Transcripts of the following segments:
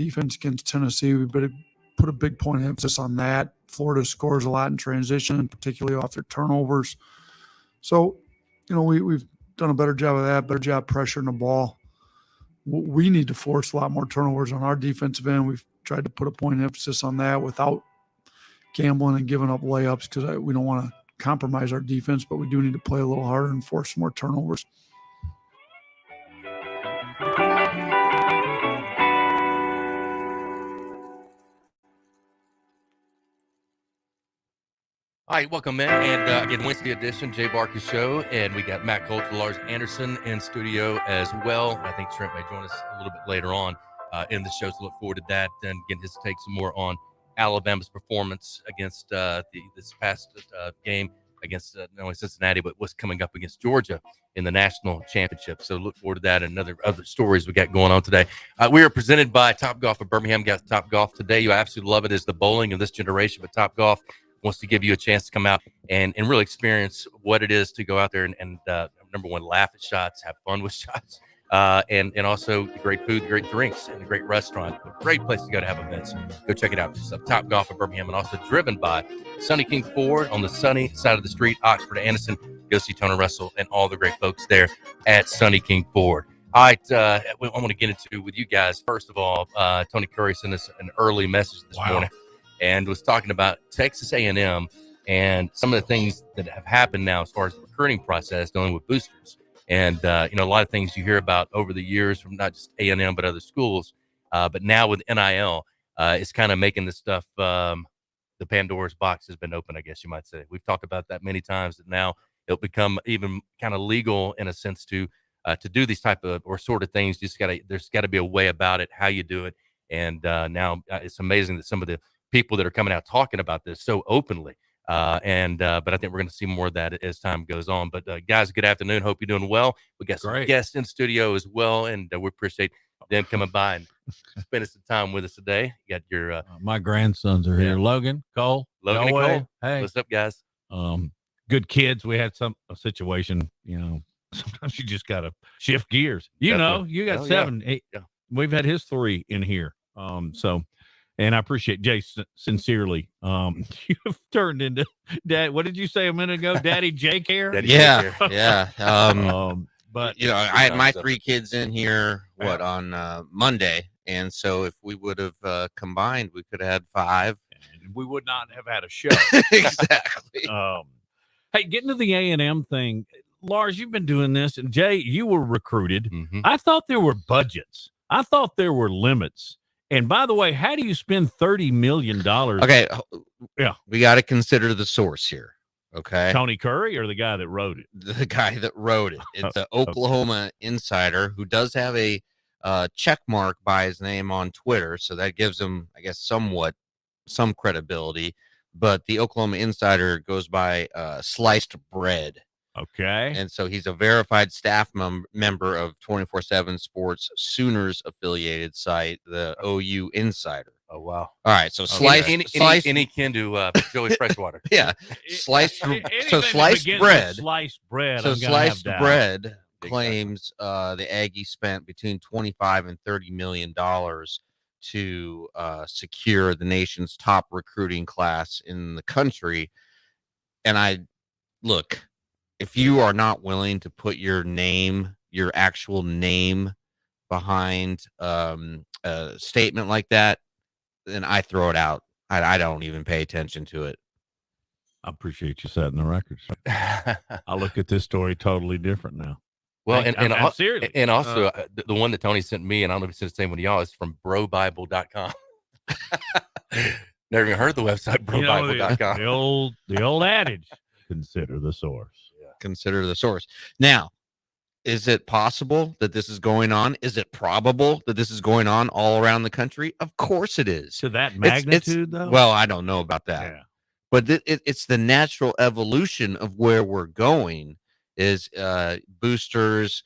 defense against Tennessee. We better put a big point of emphasis on that. Florida scores a lot in transition, particularly off their turnovers. So, we've done a better job of that, better job pressuring the ball. We need to force a lot more turnovers on our defensive end. We've tried to put a point of emphasis on that without gambling and giving up layups, because we don't want to compromise our defense, but we do need to play a little harder and force more turnovers. All right, welcome in, and again, Wednesday edition, Jay Barker Show, and we got Matt Coulter, Lars Anderson in studio as well. I think Trent may join us a little bit later on in the show, so look forward to that and getting his take some more on Alabama's performance against this past game against not only Cincinnati, but what's coming up against Georgia in the national championship. So look forward to that and other stories we got going on today. We are presented by Topgolf of Birmingham. Got Topgolf today. You absolutely love it. It's the bowling of this generation, but Topgolf wants to give you a chance to come out and really experience what it is to go out there and number one, laugh at shots, have fun with shots, and also the great food, the great drinks, and a great restaurant. A great place to go to have events. Go check it out for yourself. Topgolf of Birmingham, and also driven by Sunny King Ford on the sunny side of the street, Oxford, Anderson. Go see Tony Russell and all the great folks there at Sunny King Ford. All right, I want to get into with you guys. First of all, Tony Curry sent us an early message this morning and was talking about Texas A&M and some of the things that have happened now as far as the recruiting process dealing with boosters. And, a lot of things you hear about over the years from not just A&M but other schools. But now with NIL, it's kind of making this stuff, the Pandora's box has been open, I guess you might say. We've talked about that many times, that now it'll become even kind of legal in a sense to do these type of or sort of things. There's got to be a way about it, how you do it. And now it's amazing that some of the people that are coming out talking about this so openly. But I think we're going to see more of that as time goes on. But guys, good afternoon. Hope you're doing well. We got some guests in studio as well, and we appreciate them coming by and spending some time with us today. You got your my grandsons are here. Logan, Cole, Logan, and Cole. Hey, what's up, guys? Good kids. We had a situation. Sometimes you just got to shift gears. You got 7, 8. Yeah. We've had his 3 in here. And I appreciate Jay sincerely. You've turned into Dad. What did you say a minute ago? Daddy Jake here? Yeah. But I had my 3 kids in here on Monday, and so if we would have combined, we could have had 5, and we would not have had a show. Exactly. Hey, getting to the A&M thing, Lars, you've been doing this, and Jay, you were recruited. Mm-hmm. I thought there were budgets. I thought there were limits. And by the way, how do you spend $30 million? Okay. Yeah. We got to consider the source here. Okay. Tony Curry or the guy that wrote it? The guy that wrote it. It's an Oklahoma insider who does have a check mark by his name on Twitter. So that gives him, I guess, some credibility. But the Oklahoma insider goes by Sliced Bread. Okay. And so he's a verified staff member of 24/7 Sports Sooners affiliated site, the OU Insider. Oh, wow. All right. So sliced any kin to Joey Freshwater. Yeah. Sliced bread. So sliced bread. So sliced bread claims the Aggies spent between $25 and $30 million to secure the nation's top recruiting class in the country. And look, if you are not willing to put your actual name behind a statement like that, then I throw it out. I don't even pay attention to it. I appreciate you setting the record. I look at this story totally different now. Well, and also the one that Tony sent me, and I don't know if it's the same one to y'all, is from brobible.com. Never even heard of the website, brobible.com. The old adage, consider the source. Consider the source. Now, is it possible that this is going on? Is it probable that this is going on all around the country? Of course it is. To that magnitude, though? Well, I don't know about that. Yeah. But it's the natural evolution of where we're going is boosters,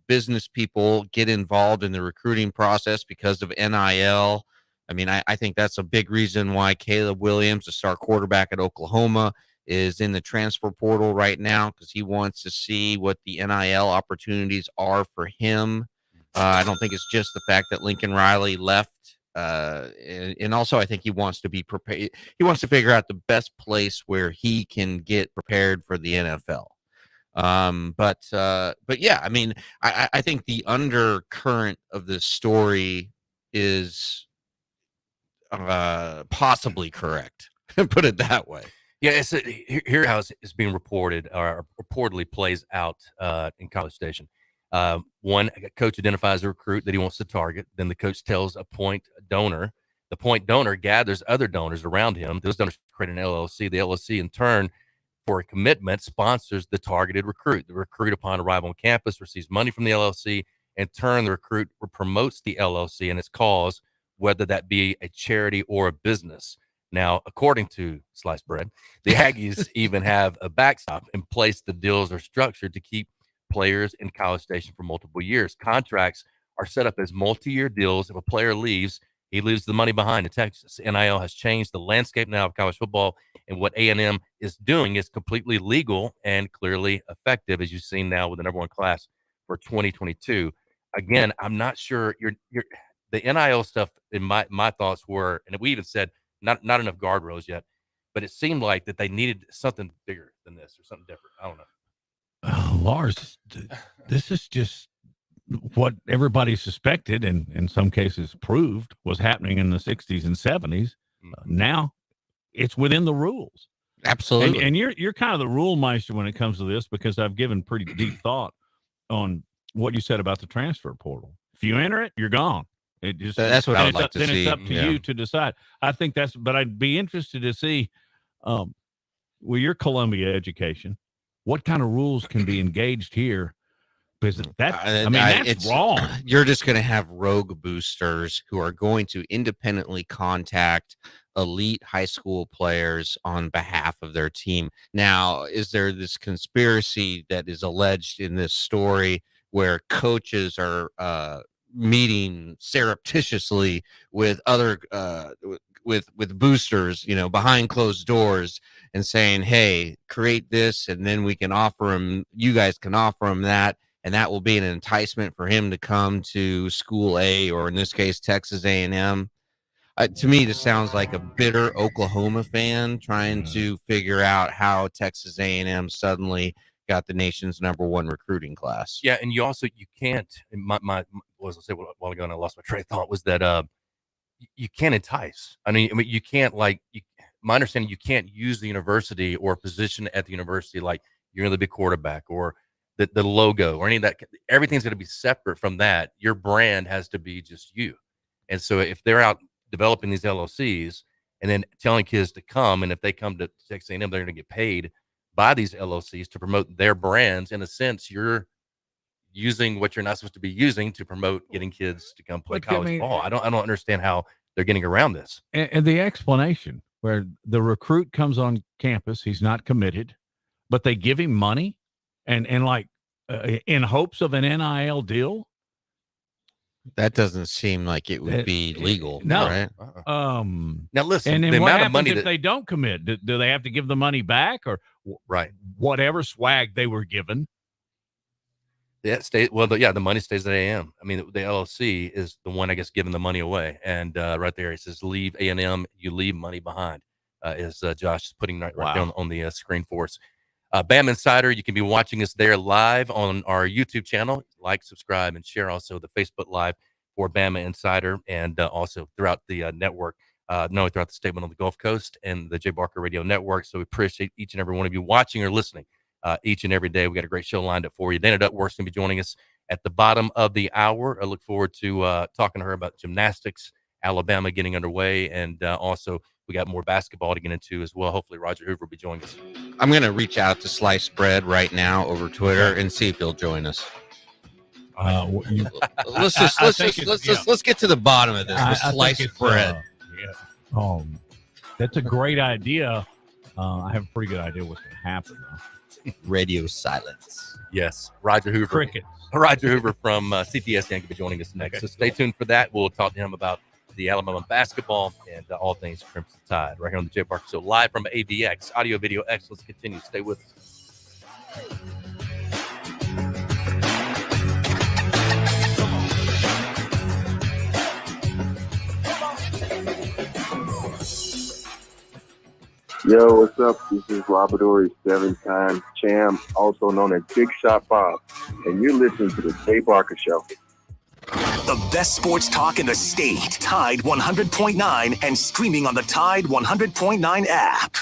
business people get involved in the recruiting process because of NIL. I mean, I think that's a big reason why Caleb Williams, the star quarterback at Oklahoma, is in the transfer portal right now because he wants to see what the NIL opportunities are for him. I don't think it's just the fact that Lincoln Riley left. And also I think he wants to be prepared. He wants to figure out the best place where he can get prepared for the NFL. But yeah, I mean, I think the undercurrent of this story is possibly correct. Put it that way. Yeah, here how it's being reported or reportedly plays out in College Station. One, a coach identifies a recruit that he wants to target. Then the coach tells a point donor. The point donor gathers other donors around him. Those donors create an LLC. The LLC, in turn, for a commitment, sponsors the targeted recruit. The recruit, upon arrival on campus, receives money from the LLC. In turn, the recruit promotes the LLC and its cause, whether that be a charity or a business. Now, according to Sliced Bread, the Aggies even have a backstop in place. The deals are structured to keep players in College Station for multiple years. Contracts are set up as multi-year deals. If a player leaves, he leaves the money behind in Texas. NIL has changed the landscape now of college football, and what A&M is doing is completely legal and clearly effective, as you've seen now with the number one class for 2022. Again, I'm not sure the NIL stuff. In my thoughts were, and we even said not enough guardrails yet, but it seemed like that they needed something bigger than this or something different. I don't know. Lars, this is just what everybody suspected and in some cases proved was happening in the 60s and 70s. Now it's within the rules. Absolutely. And you're kind of the rule meister when it comes to this, because I've given pretty deep thought on what you said about the transfer portal. If you enter it, you're gone. It just that's what I would like to see. Then it's up to you to decide. I think but I'd be interested to see with your Columbia education, what kind of rules can be engaged here. Because that's wrong. You're just going to have rogue boosters who are going to independently contact elite high school players on behalf of their team. Now, is there this conspiracy that is alleged in this story where coaches are meeting surreptitiously with other with boosters, behind closed doors, and saying, hey, create this, and then we can offer him, you guys can offer him that, and that will be an enticement for him to come to school A, or in this case, Texas A&M. To me, this sounds like a bitter Oklahoma fan trying to figure out how Texas A&M suddenly got the nation's number one recruiting class. Yeah, and you can't. My was I say a while ago, and I lost my train of thought, was that you can't entice. I mean, you can't my understanding, you can't use the university or position at the university like you're going to be quarterback or the logo or any of that. Everything's going to be separate from that. Your brand has to be just you. And so if they're out developing these LLCs and then telling kids to come, and if they come to Texas A&M, they're going to get paid by these LLCs to promote their brands. In a sense, you're using what you're not supposed to be using to promote getting kids to come play college ball. I don't understand how they're getting around this. And the explanation where the recruit comes on campus, he's not committed, but they give him money and in hopes of an NIL deal. That doesn't seem like it would be legal. No. Right? Now listen, and then the what amount happens of money if they don't commit? Do they have to give the money back, or whatever swag they were given? The money stays at A&M. I mean, the LLC is the one, I guess, giving the money away. And right there, it says, leave A&M, you leave money behind, is Josh is putting right there on the screen for us. BamaInsider, you can be watching us there live on our YouTube channel. Like, subscribe, and share also the Facebook Live for BamaInsider, and also throughout the network, not only throughout the state, but on the Gulf Coast and the Jay Barker Radio Network. So we appreciate each and every one of you watching or listening each and every day. We got a great show lined up for you. Dana Duckworth's going to be joining us at the bottom of the hour. I look forward to talking to her about gymnastics, Alabama getting underway, and also we got more basketball to get into as well. Hopefully Roger Hoover will be joining us. I'm going to reach out to Sliced Bread right now over Twitter and see if he'll join us. Let's get to the bottom of this. Sliced Bread. That's a great idea. I have a pretty good idea what's going to happen, though. Radio silence. Yes, Roger Hoover. Crickets. Roger Hoover from CTSN will be joining us next. So stay tuned for that. We'll talk to him about the Alabama basketball and all things Crimson Tide right here on the Jay Barker Show, live from AVX, Audio Video Excellence. Continue. Stay with us. Yo, what's up? This is Labradore's 7-time champ, also known as Big Shot Bob, and you're listening to the Jay Barker Show. The best sports talk in the state. Tide 100.9 and streaming on the Tide 100.9 app.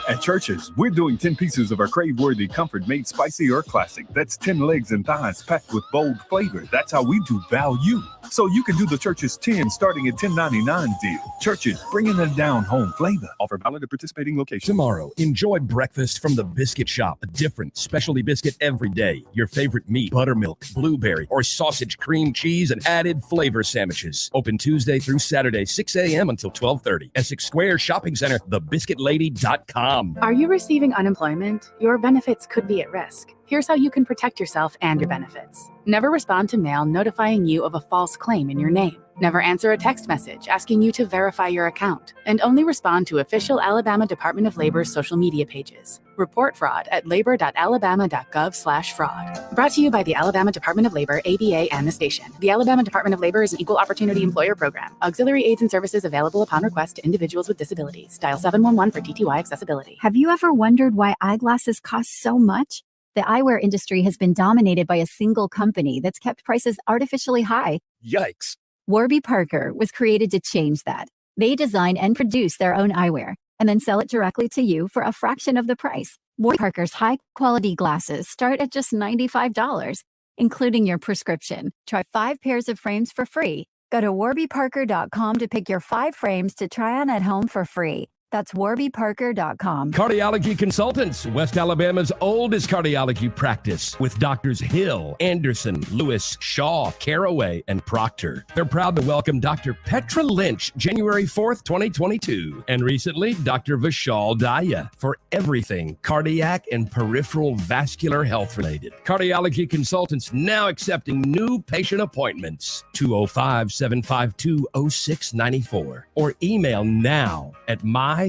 At Church's, we're doing 10 pieces of our crave-worthy comfort made spicy or classic. That's 10 legs and thighs packed with bold flavor. That's how we do value. So you can do the Church's 10 starting at $10.99 deal. Church's, bringing the down-home flavor. Offer valid at participating locations. Tomorrow, enjoy breakfast from the Biscuit Shop. A different specialty biscuit every day. Your favorite meat, buttermilk, blueberry, or sausage, cream cheese, and added flavor sandwiches. Open Tuesday through Saturday, 6 a.m. until 12:30. Essex Square Shopping Center, thebiscuitlady.com. Are you receiving unemployment? Your benefits could be at risk. Here's how you can protect yourself and your benefits. Never respond to mail notifying you of a false claim in your name. Never answer a text message asking you to verify your account. And only respond to official Alabama Department of Labor's social media pages. Report fraud at labor.alabama.gov/fraud. Brought to you by the Alabama Department of Labor, ABA, and the station. The Alabama Department of Labor is an equal opportunity employer program. Auxiliary aids and services available upon request to individuals with disabilities. Dial 711 for TTY accessibility. Have you ever wondered why eyeglasses cost so much? The eyewear industry has been dominated by a single company that's kept prices artificially high. Yikes. Warby Parker was created to change that. They design and produce their own eyewear and then sell it directly to you for a fraction of the price. Warby Parker's high-quality glasses start at just $95, including your prescription. Try 5 pairs of frames for free. Go to warbyparker.com to pick your 5 frames to try on at home for free. That's warbyparker.com. Cardiology Consultants, West Alabama's oldest cardiology practice, with Doctors Hill, Anderson, Lewis, Shaw, Caraway, and Proctor. They're proud to welcome Dr. Petra Lynch, January 4th, 2022, and recently, Dr. Vishal Daya, for everything cardiac and peripheral vascular health related. Cardiology Consultants now accepting new patient appointments. 205-752-0694 or email now at mycdmd.com.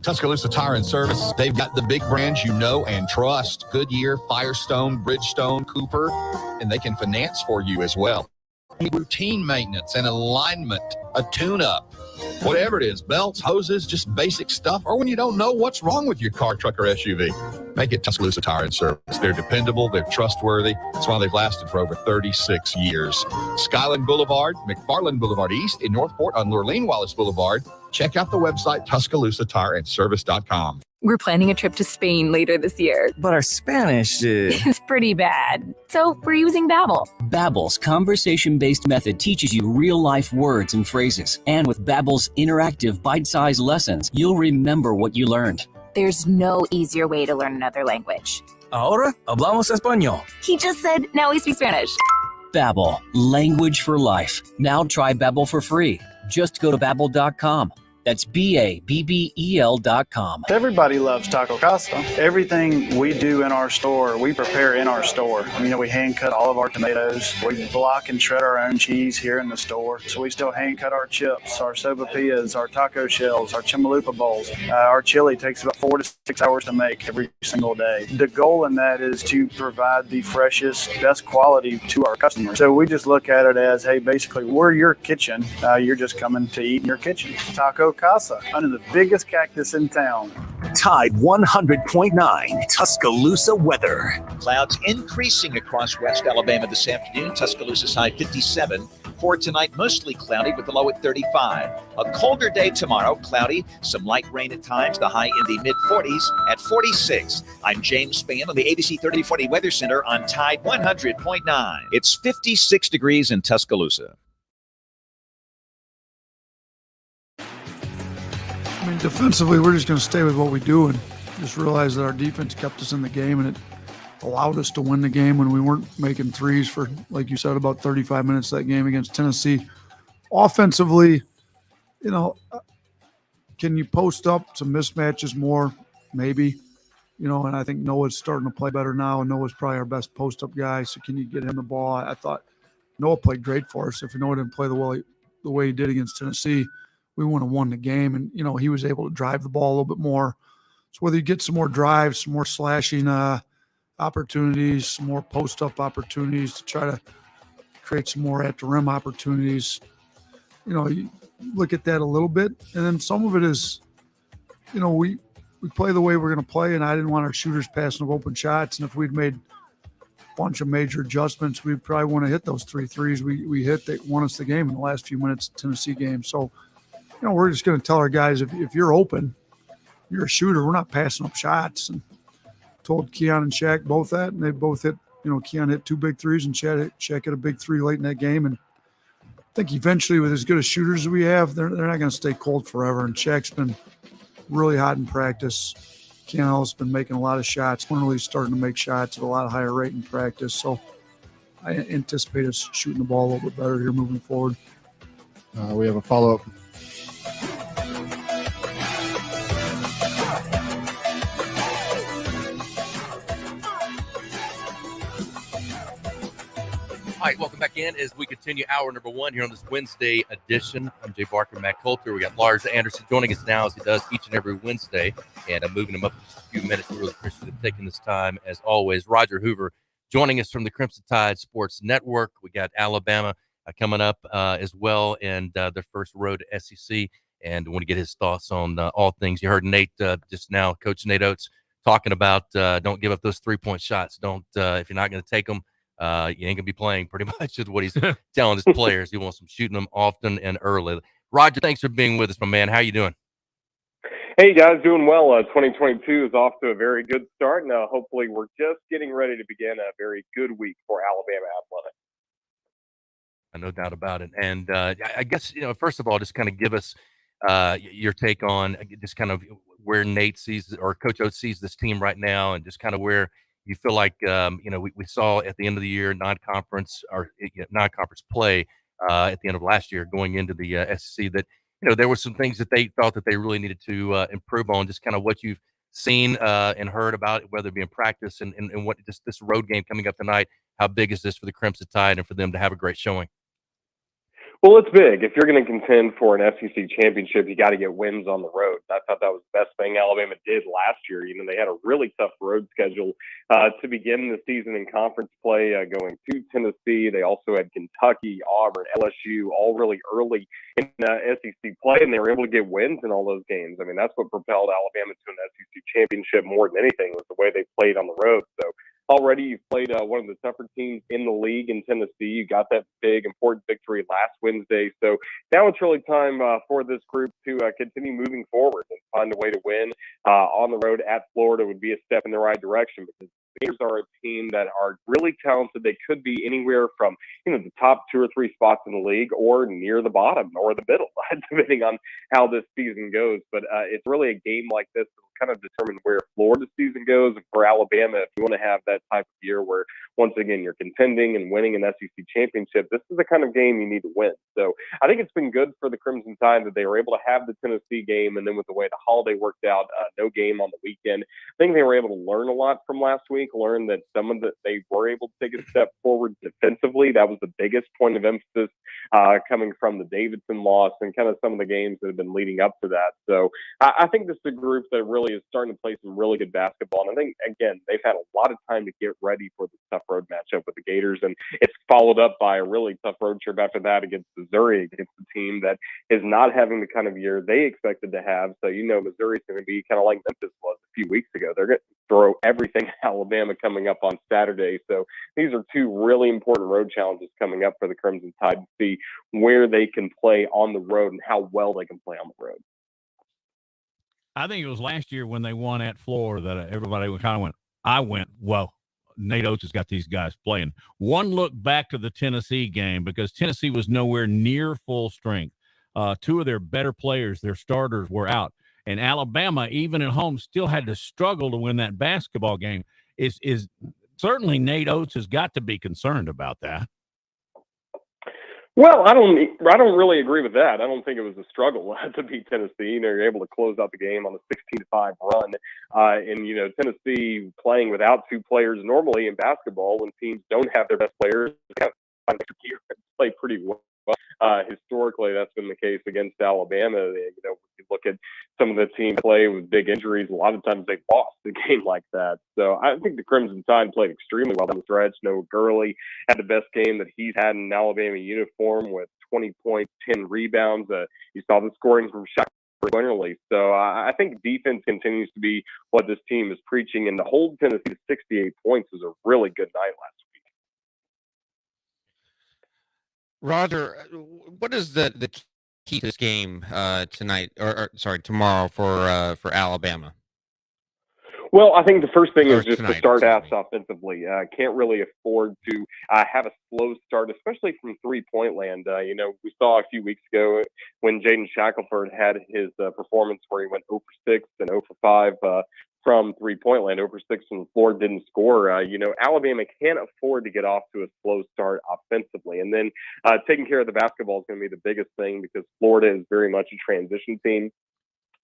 Tuscaloosa Tire and Service. They've got the big brands you know and trust. Goodyear, Firestone, Bridgestone, Cooper, and they can finance for you as well. Routine maintenance and alignment, a tune-up, whatever it is, belts, hoses, just basic stuff, or when you don't know what's wrong with your car, truck, or SUV, make it Tuscaloosa Tire and Service. They're dependable, they're trustworthy. That's why they've lasted for over 36 years. Skyland Boulevard, McFarland Boulevard East in Northport on Lurleen Wallace Boulevard. Check out the website, TuscaloosaTireandService.com. We're planning a trip to Spain later this year. But our Spanish is pretty bad. So we're using Babbel. Babbel's conversation-based method teaches you real-life words and phrases. And with Babbel's interactive bite-sized lessons, you'll remember what you learned. There's no easier way to learn another language. Ahora hablamos español. He just said, now we speak Spanish. Babbel, language for life. Now try Babbel for free. Just go to Babbel.com. That's Babbel.com. Everybody loves Taco Casa. Everything we do in our store, we prepare in our store. We hand cut all of our tomatoes. We block and shred our own cheese here in the store. So we still hand cut our chips, our sopapillas, our taco shells, our chimalupa bowls. Our chili takes about 4 to 6 hours to make every single day. The goal in that is to provide the freshest, best quality to our customers. So we just look at it as, hey, basically, we're your kitchen. You're just coming to eat in your kitchen. Taco Casa, under the biggest cactus in town. Tide 100.9 Tuscaloosa weather. Clouds increasing across West Alabama this afternoon. Tuscaloosa's high 57. For tonight, mostly cloudy with the low at 35. A colder day tomorrow, cloudy, some light rain at times, the high in the mid-40s at 46. I'm James Spann on the ABC 3040 Weather Center on Tide 100.9. It's 56 degrees in Tuscaloosa. Defensively, we're just going to stay with what we do and just realize that our defense kept us in the game and it allowed us to win the game when we weren't making threes for, like you said, about 35 minutes that game against Tennessee. Offensively, can you post up some mismatches more? Maybe, and I think Noah's starting to play better now, and Noah's probably our best post-up guy, so can you get him the ball? I thought Noah played great for us. If Noah didn't play the way he did against Tennessee, we wouldn't have won the game. And, he was able to drive the ball a little bit more. So whether you get some more drives, some more slashing opportunities, some more post-up opportunities to try to create some more at-the-rim opportunities, you look at that a little bit. And then some of it is, we play the way we're going to play, and I didn't want our shooters passing up open shots. And if we'd made a bunch of major adjustments, we probably want to hit those 3 threes we hit that won us the game in the last few minutes of the Tennessee game. So, we're just going to tell our guys, if you're open, you're a shooter, we're not passing up shots. And told Keon and Shaq both that, and they both hit, Keon hit 2 big threes, and Shaq hit a big 3 late in that game. And I think eventually, with as good a shooters as we have, they're not going to stay cold forever. And Shaq's been really hot in practice. Keon has been making a lot of shots. We're really starting to make shots at a lot higher rate in practice. So I anticipate us shooting the ball a little bit better here moving forward. We have a follow-up. All right, welcome back in as we continue hour number 1 here on this Wednesday edition. I'm Jay Barker, Matt Coulter. We got Lars Anderson joining us now as he does each and every Wednesday. And I'm moving him up in just a few minutes. We really appreciate him taking this time, as always. Roger Hoover joining us from the Crimson Tide Sports Network. We got Alabama coming up as well, and their first road to SEC. And I want to get his thoughts on all things. You heard Nate just now, Coach Nate Oates, talking about don't give up those 3-point shots. Don't if you're not going to take them, you ain't going to be playing, pretty much is what he's telling his players. He wants them shooting them often and early. Roger, thanks for being with us, my man. How you doing? Hey, guys, doing well. 2022 is off to a very good start, and hopefully we're just getting ready to begin a very good week for Alabama athletics. No doubt about it. And I guess, first of all, just kind of give us your take on just kind of where Nate sees or Coach Oates sees this team right now, and just kind of where you feel like, we saw at the end of the year non-conference play at the end of last year going into the SEC that, there were some things that they thought that they really needed to improve on, just kind of what you've seen and heard about, whether it be in practice and what just this road game coming up tonight. How big is this for the Crimson Tide and for them to have a great showing? Well, it's big. If you're going to contend for an SEC championship, you got to get wins on the road. I thought that was the best thing Alabama did last year. They had a really tough road schedule to begin the season in conference play, going to Tennessee. They also had Kentucky, Auburn, LSU, all really early in SEC play, and they were able to get wins in all those games. That's what propelled Alabama to an SEC championship more than anything, was the way they played on the road. So already you've played one of the tougher teams in the league in Tennessee. You got that big, important victory last Wednesday. So now it's really time for this group to continue moving forward and find a way to win on the road at Florida. Would be a step in the right direction, because the Gators are a team that are really talented. They could be anywhere from, the top 2 or 3 spots in the league, or near the bottom or the middle, depending on how this season goes. But it's really a game like this that will kind of determine where Florida's season goes. And for Alabama, if you want to have that type of year where, once again, you're contending and winning an SEC championship, this is the kind of game you need to win. So I think it's been good for the Crimson Tide that they were able to have the Tennessee game, and then with the way the holiday worked out, no game on the weekend. I think they were able to learn a lot from last week, learn that they were able to take a step forward defensively. That was the biggest point of emphasis coming from the Davidson loss and kind of some of the games that have been leading up to that. So I think this is a group that really is starting to play some really good basketball. And I think, again, they've had a lot of time to get ready for this tough road matchup with the Gators. And it's followed up by a really tough road trip after that against Missouri, against the team that is not having the kind of year they expected to have. So, Missouri's going to be kind of like Memphis was a few weeks ago. They're going to throw everything at Alabama coming up on Saturday. So these are 2 really important road challenges coming up for the Crimson Tide to see where they can play on the road and how well they can play on the road. I think it was last year when they won at Florida that everybody kind of went, well, Nate Oates has got these guys playing. One look back to the Tennessee game, because Tennessee was nowhere near full strength. 2 of their better players, their starters, were out. And Alabama, even at home, still had to struggle to win that basketball game. Is certainly Nate Oates has got to be concerned about that. Well, I don't really agree with that. I don't think it was a struggle to beat Tennessee. You're able to close out the game on a 16-5 run. And, Tennessee playing without 2 players normally in basketball, when teams don't have their best players, they have to play pretty well. Historically, that's been the case against Alabama. If you look at some of the team play with big injuries, a lot of times they lost the game like that. So I think the Crimson Tide played extremely well down the stretch. Noah Gurley had the best game that he's had in an Alabama uniform with 20 points, 10 rebounds. You saw the scoring from Shaq Wonderlic. So I think defense continues to be what this team is preaching, and to hold Tennessee to 68 points was a really good night last week. Roger, what is the key to this game tonight, or sorry, tomorrow for Alabama? Well, I think the first thing is just tonight, to start fast offensively. Can't really afford to have a slow start, especially from three-point land. We saw a few weeks ago when Jaden Shackelford had his performance where he went 0 for 6 and 0 for 5 from three-point land, 0 for 6 from the floor, didn't score. Alabama can't afford to get off to a slow start offensively. And then taking care of the basketball is going to be the biggest thing because Florida is very much a transition team.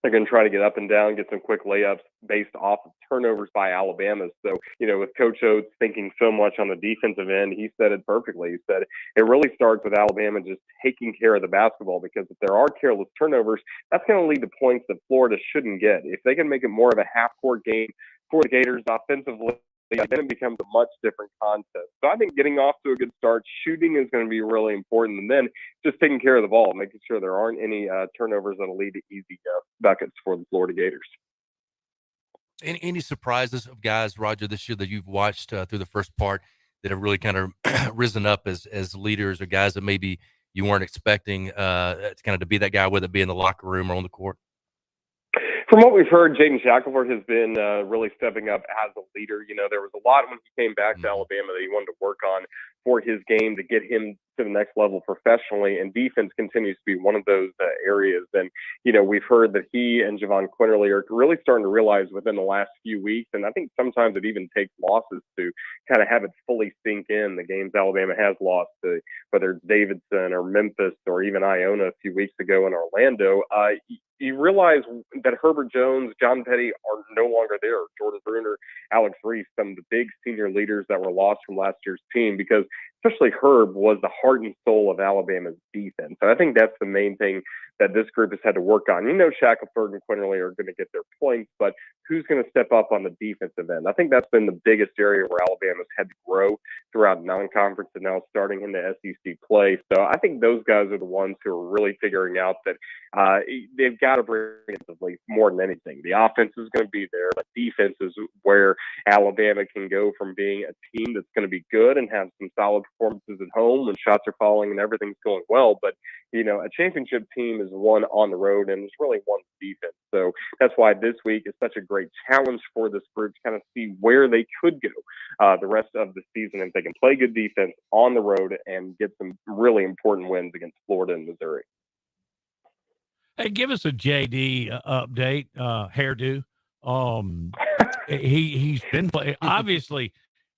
They're going to try to get up and down, get some quick layups based off of turnovers by Alabama. So, with Coach Oates thinking so much on the defensive end, he said it perfectly. He said it really starts with Alabama just taking care of the basketball, because if there are careless turnovers, that's going to lead to points that Florida shouldn't get. If they can make it more of a half-court game for the Gators offensively, then it becomes a much different contest. So I think getting off to a good start, shooting is going to be really important, and then just taking care of the ball, making sure there aren't any turnovers that'll lead to easy buckets for the Florida Gators. Any surprises of guys, Roger, this year that you've watched through the first part that have really kind of risen up as leaders, or guys that maybe you weren't expecting to be that guy, whether it be in the locker room or on the court? From what we've heard, Jaden Shackelford has been really stepping up as a leader. There was a lot when he came back to Alabama that he wanted to work on for his game to get him to the next level professionally, and defense continues to be one of those areas. And, we've heard that he and Javon Quinterly are really starting to realize within the last few weeks, and I think sometimes it even takes losses to kind of have it fully sink in, the games Alabama has lost, whether it's Davidson or Memphis or even Iona a few weeks ago in Orlando. You realize that Herbert Jones, John Petty are no longer there. Jordan Bruner, Alex Reese, some of the big senior leaders that were lost from last year's team, because especially Herb was the heart and soul of Alabama's defense. So I think that's the main thing that this group has had to work on. Shackelford and Quinterly are going to get their points, but who's going to step up on the defensive end? I think that's been the biggest area where Alabama's had to grow throughout non-conference and now starting into SEC play. So I think those guys are the ones who are really figuring out that they've got to bring it more than anything. The offense is going to be there, but defense is where Alabama can go from being a team that's going to be good and have some solid performances at home when shots are falling and everything's going well. But, a championship team is one on the road, and it's really one defense. So that's why this week is such a great challenge for this group to kind of see where they could go the rest of the season if they can play good defense on the road and get some really important wins against Florida and Missouri. Hey, give us a JD update, hairdo. He's been obviously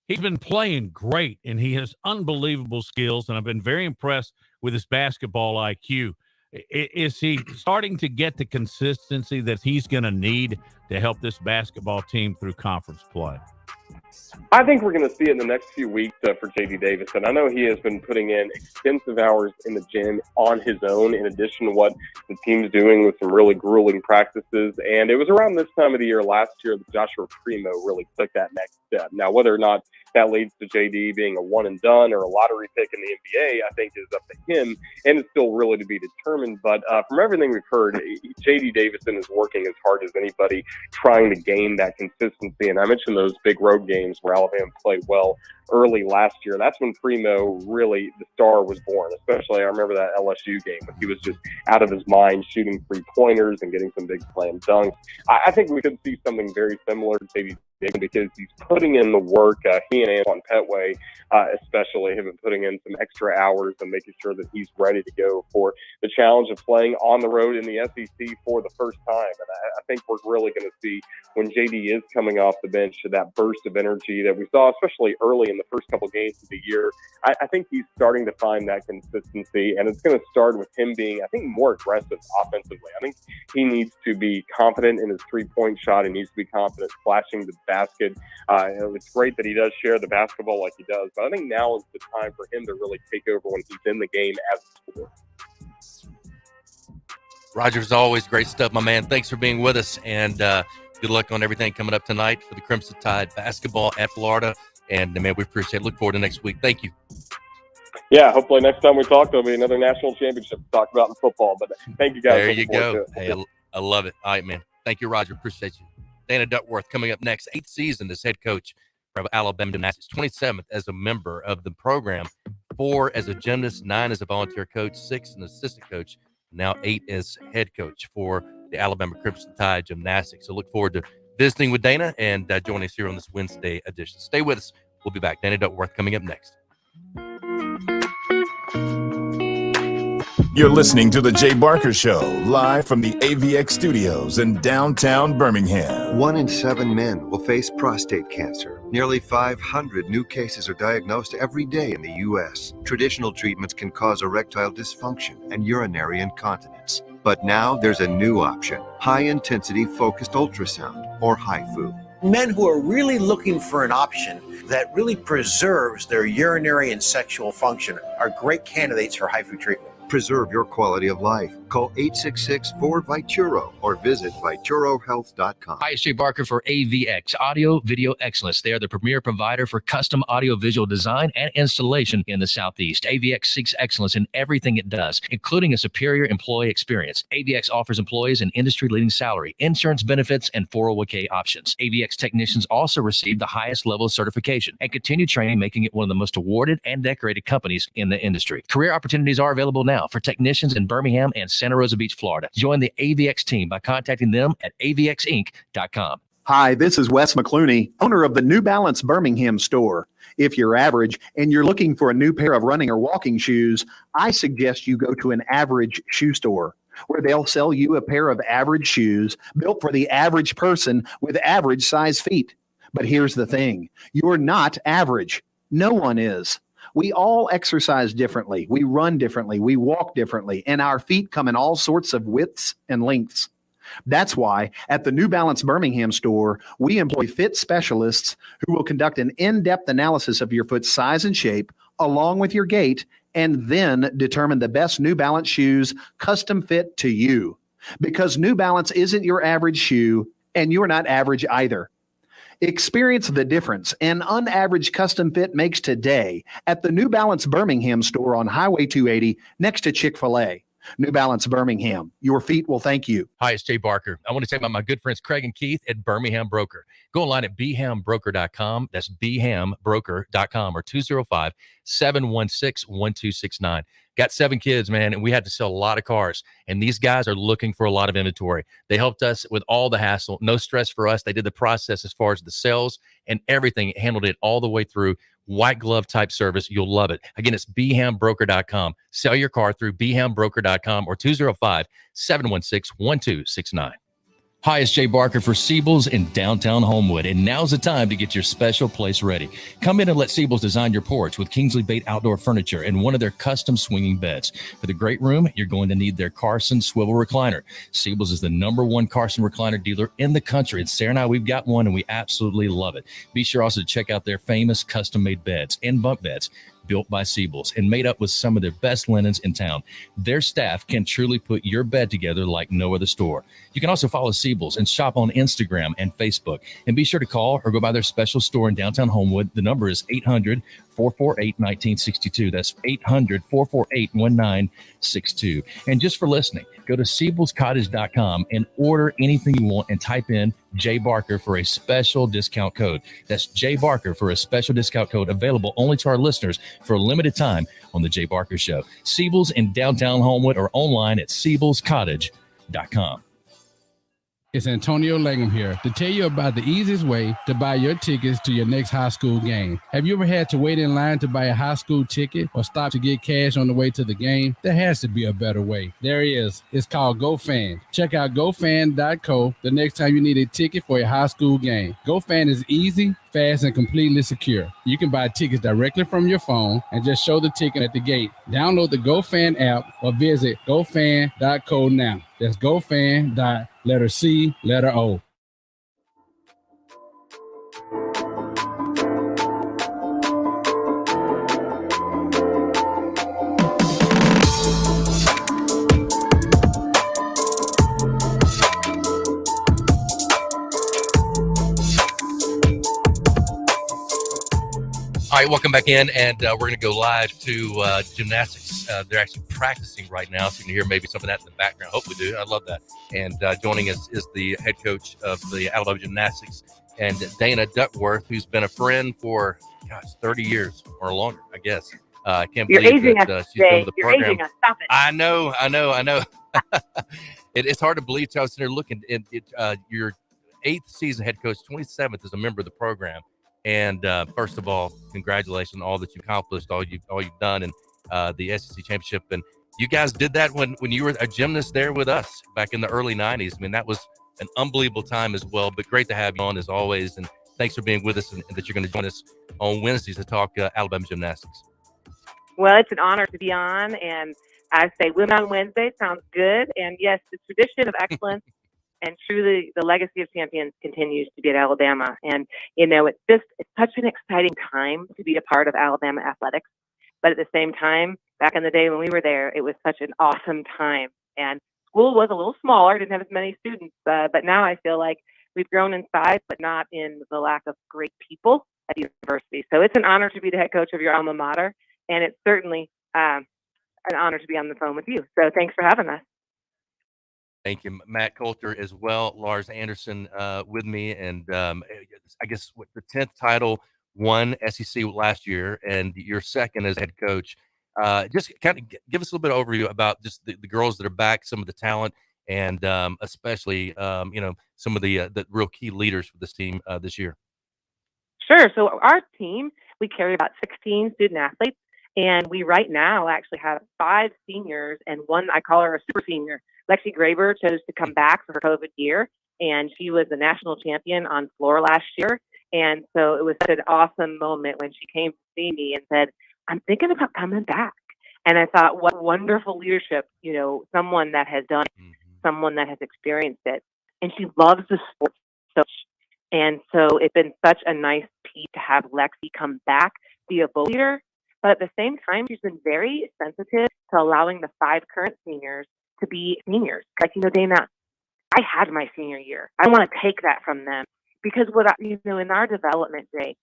he's been playing great, and he has unbelievable skills, and I've been very impressed with his basketball IQ. Is he starting to get the consistency that he's going to need to help this basketball team through conference play? I think we're going to see it in the next few weeks for J.D. Davison. I know he has been putting in extensive hours in the gym on his own, in addition to what the team's doing with some really grueling practices. And it was around this time of the year last year that Joshua Primo really took that next step. Now, whether or not that leads to J.D. being a one and done or a lottery pick in the NBA, I think is up to him, and it's still really to be determined. But from everything we've heard, J.D. Davison is working as hard as anybody trying to gain that consistency. And I mentioned those big road games where Alabama played well early last year. That's when Primo really, the star was born. Especially, I remember that LSU game when he was just out of his mind shooting three-pointers and getting some big slam dunks. I think we could see something very similar to J.D. because he's putting in the work. He and Antoine Petway especially have been putting in some extra hours and making sure that he's ready to go for the challenge of playing on the road in the SEC for the first time. And I think we're really going to see when JD is coming off the bench that burst of energy that we saw, especially early in the first couple games of the year. I think he's starting to find that consistency, and it's going to start with him being, I think, more aggressive offensively. I think he needs to be confident in his three-point shot. He needs to be confident flashing the basket. It's great that he does share the basketball like he does, but I think now is the time for him to really take over when he's in the game as a scorer. Roger, as always, great stuff, my man. Thanks for being with us, and good luck on everything coming up tonight for the Crimson Tide basketball at Florida. And, man, we appreciate it. Look forward to next week. Thank you. Yeah, hopefully next time we talk, there'll be another national championship to talk about in football. But thank you guys. There you go. Hey, I love it. All right, man. Thank you, Roger. Appreciate you. Dana Duckworth coming up next. 8th season as head coach of Alabama Gymnastics. 27th as a member of the program. 4 as a gymnast, 9 as a volunteer coach, 6 an assistant coach, now 8 as head coach for the Alabama Crimson Tide Gymnastics. So look forward to visiting with Dana and joining us here on this Wednesday edition. Stay with us. We'll be back. Dana Duckworth coming up next. You're listening to The Jay Barker Show, live from the AVX studios in downtown Birmingham. 1 in 7 men will face prostate cancer. Nearly 500 new cases are diagnosed every day in the U.S. Traditional treatments can cause erectile dysfunction and urinary incontinence. But now there's a new option, high-intensity focused ultrasound, or HIFU. Men who are really looking for an option that really preserves their urinary and sexual function are great candidates for HIFU treatment. Preserve your quality of life. Call 866-4-VITURO or visit VituroHealth.com. Hi, it's Jay Barker for AVX, Audio Video Excellence. They are the premier provider for custom audio-visual design and installation in the Southeast. AVX seeks excellence in everything it does, including a superior employee experience. AVX offers employees an industry-leading salary, insurance benefits, and 401k options. AVX technicians also receive the highest level of certification and continue training, making it one of the most awarded and decorated companies in the industry. Career opportunities are available now for technicians in Birmingham and Santa Rosa Beach, Florida. Join the AVX team by contacting them at avxinc.com. Hi, this is Wes McClooney, owner of the New Balance Birmingham store. If you're average and you're looking for a new pair of running or walking shoes, I suggest you go to an average shoe store, where they'll sell you a pair of average shoes built for the average person with average size feet. But here's the thing, you're not average. No one is. We all exercise differently. We run differently. We walk differently. And our feet come in all sorts of widths and lengths. That's why at the New Balance Birmingham store, we employ fit specialists who will conduct an in-depth analysis of your foot's size and shape, along with your gait, and then determine the best New Balance shoes custom fit to you. Because New Balance isn't your average shoe, and you're not average either. Experience the difference an unaverage custom fit makes today at the New Balance Birmingham store on Highway 280 next to Chick-fil-A. New Balance Birmingham, your feet will thank you. Hi, it's Jay Barker. I want to tell you about my good friends Craig and Keith at Birmingham Broker. Go online at bhambroker.com. That's bhambroker.com or 205-716-1269. Got 7 kids, man, and we had to sell a lot of cars. And these guys are looking for a lot of inventory. They helped us with all the hassle. No stress for us. They did the process as far as the sales and everything. Handled it all the way through. White glove type service. You'll love it. Again, it's bhambroker.com. Sell your car through bhambroker.com or 205-716-1269. Hi, it's Jay Barker for Siebel's in downtown Homewood, and now's the time to get your special place ready. Come in and let Siebel's design your porch with Kingsley Bait outdoor furniture and one of their custom swinging beds. For the great room, you're going to need their Carson swivel recliner. Siebel's is the #1 Carson recliner dealer in the country, and Sarah and I, we've got one, and we absolutely love it. Be sure also to check out their famous custom-made beds and bunk beds built by Siebel's and made up with some of their best linens in town. Their staff can truly put your bed together like no other store. You can also follow Siebel's and shop on Instagram and Facebook. And be sure to call or go by their special store in downtown Homewood. The number is 800-448-1962. That's 800-448-1962. And just for listening, go to SiebelsCottage.com and order anything you want and type in Jay Barker for a special discount code. That's Jay Barker for a special discount code available only to our listeners for a limited time on The Jay Barker Show. Siebel's in downtown Homewood or online at SiebelsCottage.com. It's Antonio Langham here to tell you about the easiest way to buy your tickets to your next high school game. Have you ever had to wait in line to buy a high school ticket or stop to get cash on the way to the game? There has to be a better way. There is. It's called GoFan. Check out GoFan.co the next time you need a ticket for a high school game. GoFan is easy, fast, and completely secure. You can buy tickets directly from your phone and just show the ticket at the gate. Download the GoFan app or visit GoFan.co now. That's GoFan.C.O. All right, welcome back in, and we're going to go live to gymnastics. They're actually practicing right now, so you can hear maybe some of that in the background. Hopefully do. I love that. And joining us is the head coach of the Alabama Gymnastics, and Dana Duckworth, who's been a friend for, 30 years or longer, I guess. I can't You're believe aging that us she's been today. with the You're program. aging us. Stop it. I know. It's hard to believe. So I was there looking at your 8th season head coach, 27th as a member of the program. And first of all, congratulations on all that you accomplished, all you've done in the SEC championship. And you guys did that when you were a gymnast there with us back in the early 90s. I mean, that was an unbelievable time as well, but great to have you on as always. And thanks for being with us, and that you're going to join us on Wednesdays to talk Alabama Gymnastics. Well, it's an honor to be on, and I say Women on Wednesday sounds good. And yes, the tradition of excellence and truly the legacy of champions continues to be at Alabama. And, it's such an exciting time to be a part of Alabama athletics. But at the same time, back in the day when we were there, it was such an awesome time. And school was a little smaller, didn't have as many students. But now I feel like we've grown in size, but not in the lack of great people at the university. So it's an honor to be the head coach of your alma mater. And it's certainly an honor to be on the phone with you. So thanks for having us. Thank you, Matt Coulter as well. Lars Anderson with me, and I guess the 10th title won SEC last year, and your second as head coach. Just kind of give us a little bit of overview about just the girls that are back, some of the talent, and especially some of the real key leaders for this team this year. Sure. So our team, we carry about 16 student athletes, and we right now actually have 5 seniors and one, I call her a super senior. Lexi Graber chose to come back for her COVID year, and she was the national champion on floor last year. And so it was such an awesome moment when she came to see me and said, I'm thinking about coming back. And I thought, what wonderful leadership, someone that has done it, someone that has experienced it. And she loves the sport so much. And so it's been such a nice piece to have Lexi come back, be a leader. But at the same time, she's been very sensitive to allowing the 5 current seniors to be seniors. Like, Dana, I had my senior year. I want to take that from them, because in our development day,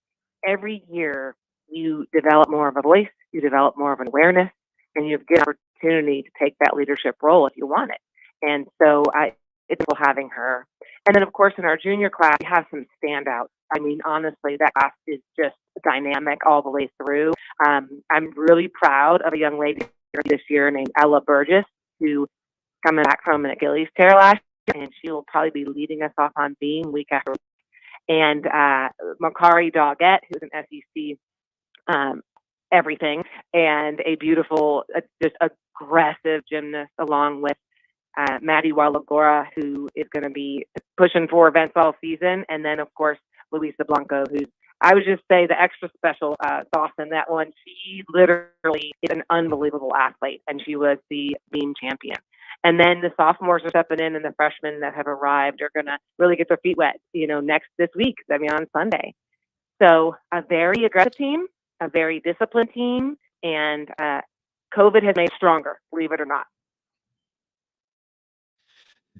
every year you develop more of a voice, you develop more of an awareness, and you get an opportunity to take that leadership role if you want it. And so it's cool having her. And then, of course, in our junior class, we have some standouts. I mean, honestly, that class is just dynamic all the way through. I'm really proud of a young lady this year named Ella Burgess, who coming back from an Achilles tear last year, and she will probably be leading us off on beam week after week. And Makari Doggett, who's an SEC everything, and a beautiful, just aggressive gymnast, along with Maddie Walagora, who is going to be pushing for events all season. And then, of course, Luisa Blanco, who's, I would just say, the extra special sauce in that one. She literally is an unbelievable athlete, and she was the beam champion. And then the sophomores are stepping in, and the freshmen that have arrived are going to really get their feet wet, this week, on Sunday. So a very aggressive team, a very disciplined team, and COVID has made it stronger, believe it or not.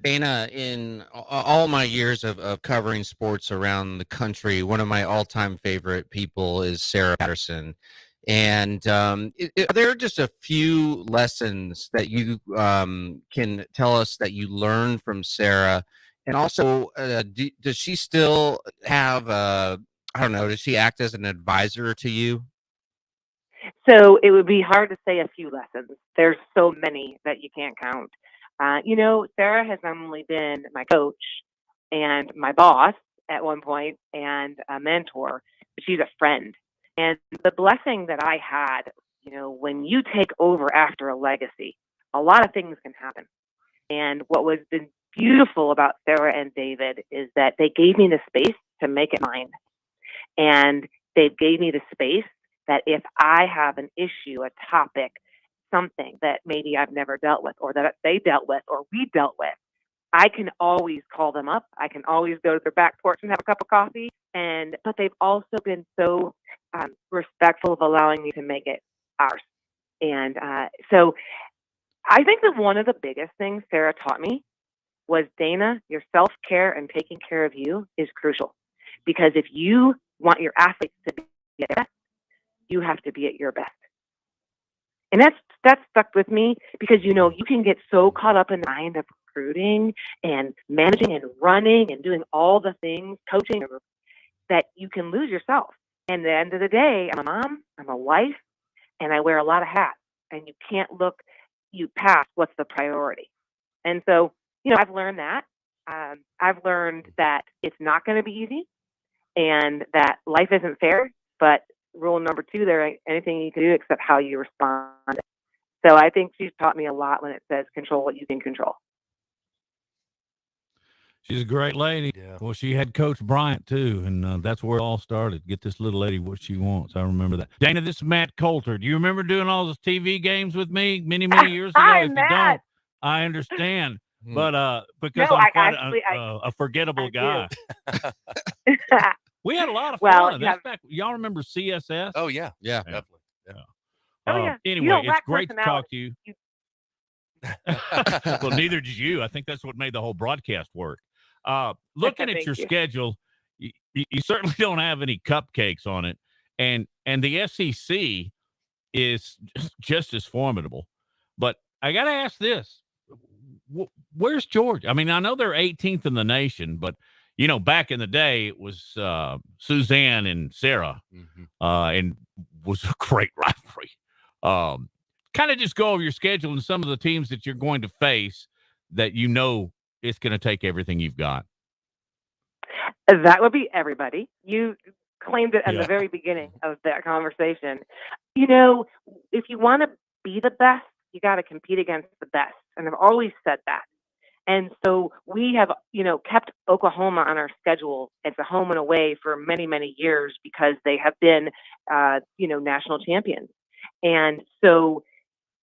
Dana, in all my years of covering sports around the country, one of my all-time favorite people is Sarah Patterson. And are there just a few lessons that you can tell us that you learned from Sarah? And also, does she still have, does she act as an advisor to you? So it would be hard to say a few lessons. There's so many that you can't count. Sarah has not only been my coach and my boss at one point and a mentor, but she's a friend. And the blessing that I had, when you take over after a legacy, a lot of things can happen. And what was been beautiful about Sarah and David is that they gave me the space to make it mine. And they gave me the space that if I have an issue, a topic, something that maybe I've never dealt with, or that they dealt with, or we dealt with, I can always call them up. I can always go to their back porch and have a cup of coffee. But they've also been so respectful of allowing me to make it ours. And so I think that one of the biggest things Sarah taught me was, Dana, your self-care and taking care of you is crucial. Because if you want your athletes to be the best, you have to be at your best. And that's stuck with me because, you know, you can get so caught up in the mind of recruiting and managing and running and doing all the things, coaching, that you can lose yourself. And at the end of the day, I'm a mom, I'm a wife, and I wear a lot of hats. And you can't look you past what's the priority. And so, you know, I've learned that. I've learned that it's not going to be easy and that life isn't fair. But rule number 2, there ain't anything you can do except how you respond. So I think she's taught me a lot when it says control what you can control. She's a great lady. Yeah. Well, she had Coach Bryant too, and that's where it all started. Get this little lady what she wants. I remember that. Dana, this is Matt Coulter. Do you remember doing all those TV games with me many years ago? Hi, if Matt. you don't, I understand. But because No, I'm quite actually, a forgettable guy. We had a lot of Well, fun. That's back. Y'all remember CSS? Oh yeah, definitely. Yeah. Oh, yeah. You Anyway, don't it's lack great to talk personality. to you. Well, neither did you. I think that's what made the whole broadcast work. Looking at Thank your you. schedule, you certainly don't have any cupcakes on it, and the SEC is just as formidable. But I got to ask this: where's Georgia? I mean, I know they're 18th in the nation, but you know, back in the day, it was Suzanne and Sarah, and was a great rivalry. Kind of just go over your schedule and some of the teams that you're going to face that you know it's going to take everything you've got. That would be everybody. You claimed it at Yeah. the very beginning of that conversation. You know, if you want to be the best, you got to compete against the best. And I've always said that. And so we have, you know, kept Oklahoma on our schedule as a home and away for many years because they have been, you know, national champions. And so,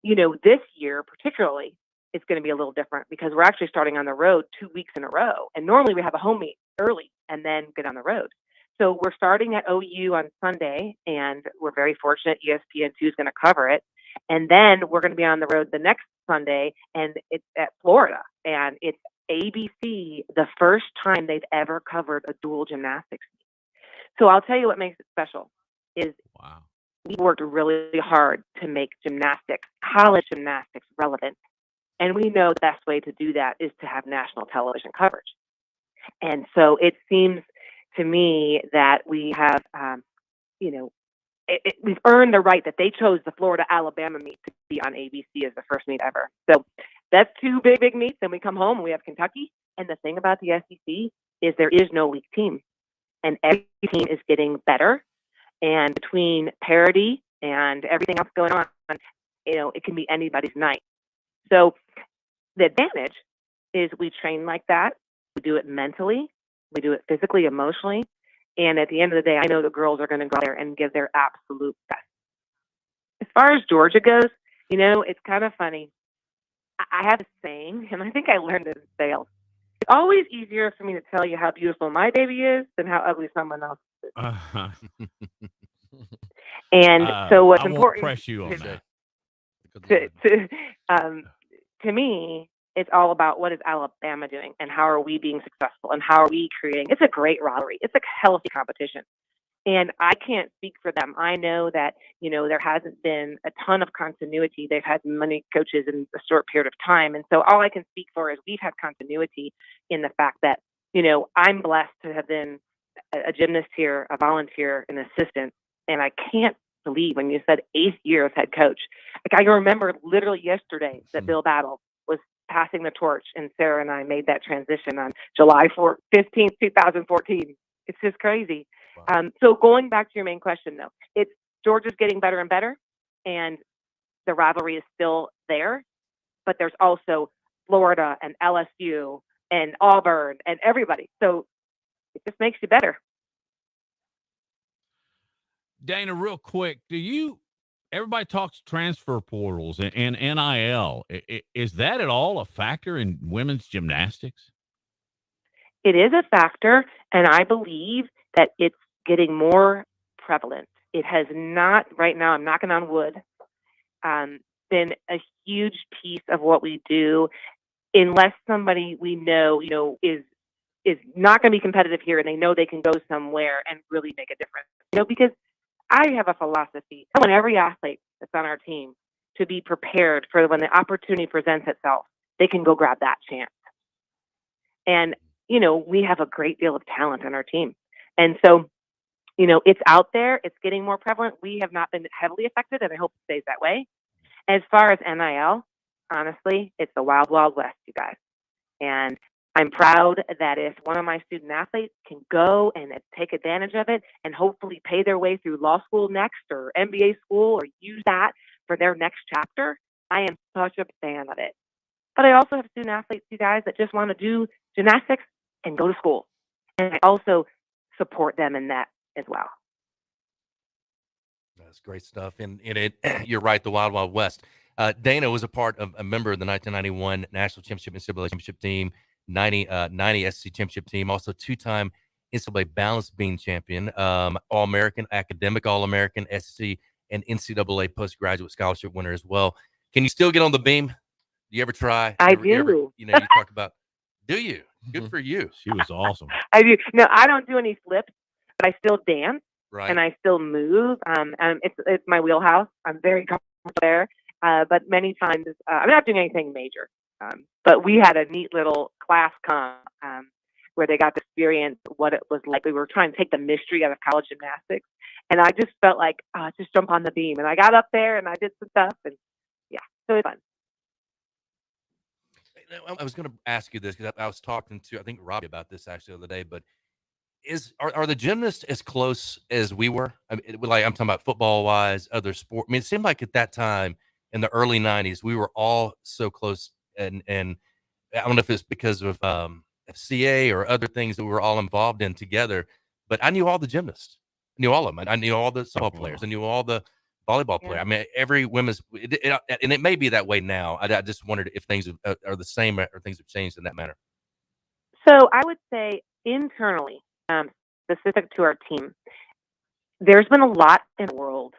you know, this year particularly, it's going to be a little different because we're actually starting on the road 2 weeks in a row. And normally we have a home meet early and then get on the road. So we're starting at OU on Sunday, and we're very fortunate ESPN2 is going to cover it. And then we're going to be on the road the next Sunday, and it's at Florida. And it's ABC, the first time they've ever covered a dual gymnastics meet. So I'll tell you what makes it special is we worked really hard to make gymnastics, college gymnastics, relevant. And we know the best way to do that is to have national television coverage. And so it seems to me that we have, you know, we've earned the right that they chose the Florida-Alabama meet to be on ABC as the first meet ever. So that's 2 big meets. Then we come home and we have Kentucky. And the thing about the SEC is there is no weak team. And every team is getting better. And between parity and everything else going on, you know, it can be anybody's night. So the advantage is we train like that. We do it mentally. We do it physically, emotionally. And at the end of the day, I know the girls are going to go there and give their absolute best. As far as Georgia goes, you know, it's kind of funny. I have a saying, and I think I learned it in sales. It's always easier for me to tell you how beautiful my baby is than how ugly someone else is. And so what's I won't important press you on that. To me, it's all about what is Alabama doing and how are we being successful and how are we creating. It's a great rivalry. It's a healthy competition. And I can't speak for them. I know that, you know, there hasn't been a ton of continuity. They've had many coaches in a short period of time. And so all I can speak for is we've had continuity in the fact that, you know, I'm blessed to have been a gymnast here, a volunteer, an assistant. And I can't believe when you said 8th year as head coach. Like I can remember literally yesterday that Bill Battle was passing the torch and Sarah and I made that transition on July 15th, 2014. It's just crazy. So going back to your main question though, it's Georgia's getting better and better and the rivalry is still there, but there's also Florida and LSU and Auburn and everybody. So it just makes you better. Dana, real quick, everybody talks transfer portals and NIL. Is that at all a factor in women's gymnastics? It is a factor, and I believe that it's getting more prevalent. It has not, right now, I'm knocking on wood, been a huge piece of what we do, unless somebody we know, you know, is not going to be competitive here, and they know they can go somewhere and really make a difference. You know, because I have a philosophy. I want every athlete that's on our team to be prepared for when the opportunity presents itself, they can go grab that chance. And, we have a great deal of talent on our team. And so, it's out there. It's getting more prevalent. We have not been heavily affected, and I hope it stays that way. As far as NIL, honestly, it's the wild, wild west, you guys. And I'm proud that if one of my student athletes can go and take advantage of it and hopefully pay their way through law school next or MBA school or use that for their next chapter, I am such a fan of it. But I also have student athletes, you guys, that just want to do gymnastics and go to school. And I also support them in that as well. That's great stuff. And you're right, the Wild Wild West. Dana was a member of the 1991 National Championship and NCAA Championship team, 90 SEC Championship team, also two-time NCAA balance beam champion, All-American, academic All-American, SEC, and NCAA postgraduate scholarship winner as well. Can you still get on the beam? Do you ever try? I do. You talk about, do you? Good for you. She was awesome. I do. No, I don't do any flips, but I still dance. Right. And I still move. It's my wheelhouse. I'm very comfortable there. But many times, I'm not doing anything major. But we had a neat little class come where they got to experience what it was like. We were trying to take the mystery out of college gymnastics. And I just felt like, just jump on the beam. And I got up there and I did some stuff. And yeah, so it was fun. I was going to ask you this because I was talking to, I think, Robbie about this actually the other day, but are the gymnasts as close as we were? I mean, I'm talking about football wise, other sport. I mean, it seemed like at that time in the early 90s, we were all so close. And I don't know if it's because of FCA or other things that we were all involved in together, but I knew all the gymnasts. I knew all of them. I knew all the softball players. I knew all the volleyball players. I mean, every women's, and it may be that way now. I just wondered if things are the same or things have changed in that manner. So I would say internally, specific to our team, there's been a lot in the world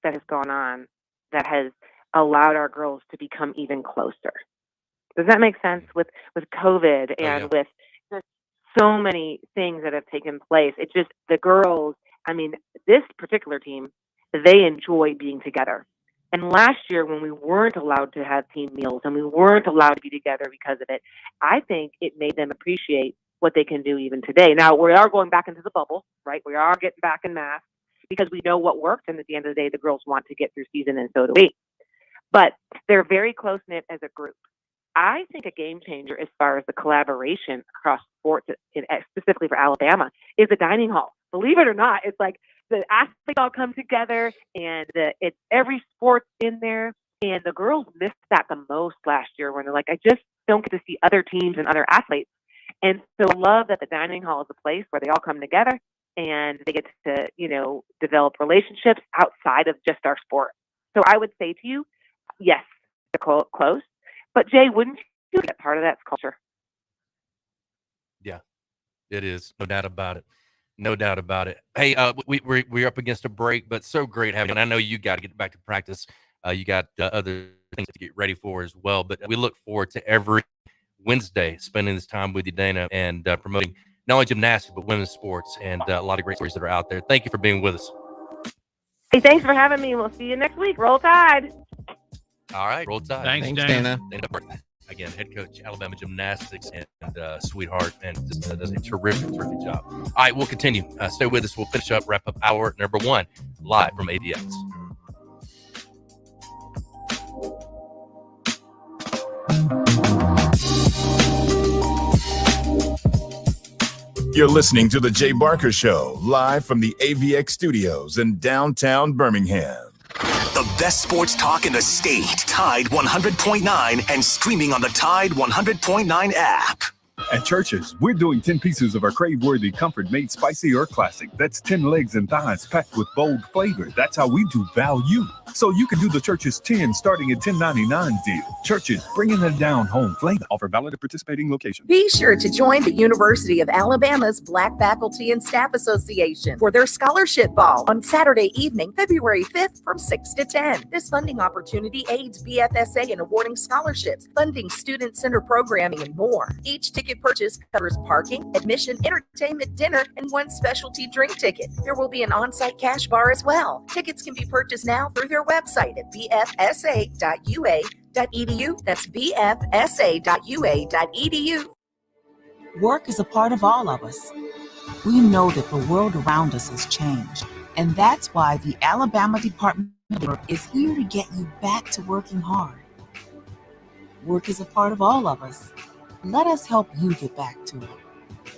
that has gone on that has allowed our girls to become even closer. Does that make sense? With COVID and with so many things that have taken place, it's just the girls, I mean, this particular team, they enjoy being together. And last year when we weren't allowed to have team meals and we weren't allowed to be together because of it, I think it made them appreciate what they can do even today. Now, we are going back into the bubble, right? We are getting back in mask because we know what worked. And at the end of the day, the girls want to get through season, and so do we. But they're very close-knit as a group. I think a game changer as far as the collaboration across sports, specifically for Alabama, is the dining hall. Believe it or not, it's like the athletes all come together and it's every sport in there. And the girls missed that the most last year when they're like, I just don't get to see other teams and other athletes. And so I love that the dining hall is a place where they all come together and they get to, develop relationships outside of just our sport. So I would say to you, yes, they're close. But Jay, wouldn't you get part of that culture? Yeah, it is. No doubt about it. No doubt about it. Hey, we're up against a break, but so great having you. And I know you got to get back to practice. You got other things to get ready for as well. But we look forward to every Wednesday spending this time with you, Dana, and promoting not only gymnastics, but women's sports and a lot of great stories that are out there. Thank you for being with us. Hey, thanks for having me. We'll see you next week. Roll Tide. All right. Roll Tide. Thanks, Dana. Again, head coach, Alabama Gymnastics, and sweetheart, and just does a terrific job. All right, we'll continue. Stay with us. We'll finish up, wrap up hour number 1, live from AVX. You're listening to The Jay Barker Show, live from the AVX studios in downtown Birmingham. The best sports talk in the state. Tide 100.9 and streaming on the Tide 100.9 app. At Church's, we're doing 10 pieces of our crave-worthy comfort made spicy or classic. That's 10 legs and thighs packed with bold flavor. That's how we do value. So you can do the Church's 10 starting at $10.99 deal. Church's bringing it down home flavor. Offer valid at participating locations. Be sure to join the University of Alabama's Black Faculty and Staff Association for their scholarship ball on Saturday evening, February 5th from 6 to 10. This funding opportunity aids BFSA in awarding scholarships, funding student center programming, and more. Each ticket purchase covers parking, admission, entertainment, dinner, and one specialty drink ticket. There will be an on-site cash bar as well. Tickets can be purchased now through their website at bfsa.ua.edu. That's bfsa.ua.edu. Work is a part of all of us. We know that the world around us has changed, and that's why the Alabama Department of Labor is here to get you back to working hard. Work is a part of all of us. Let us help you get back to it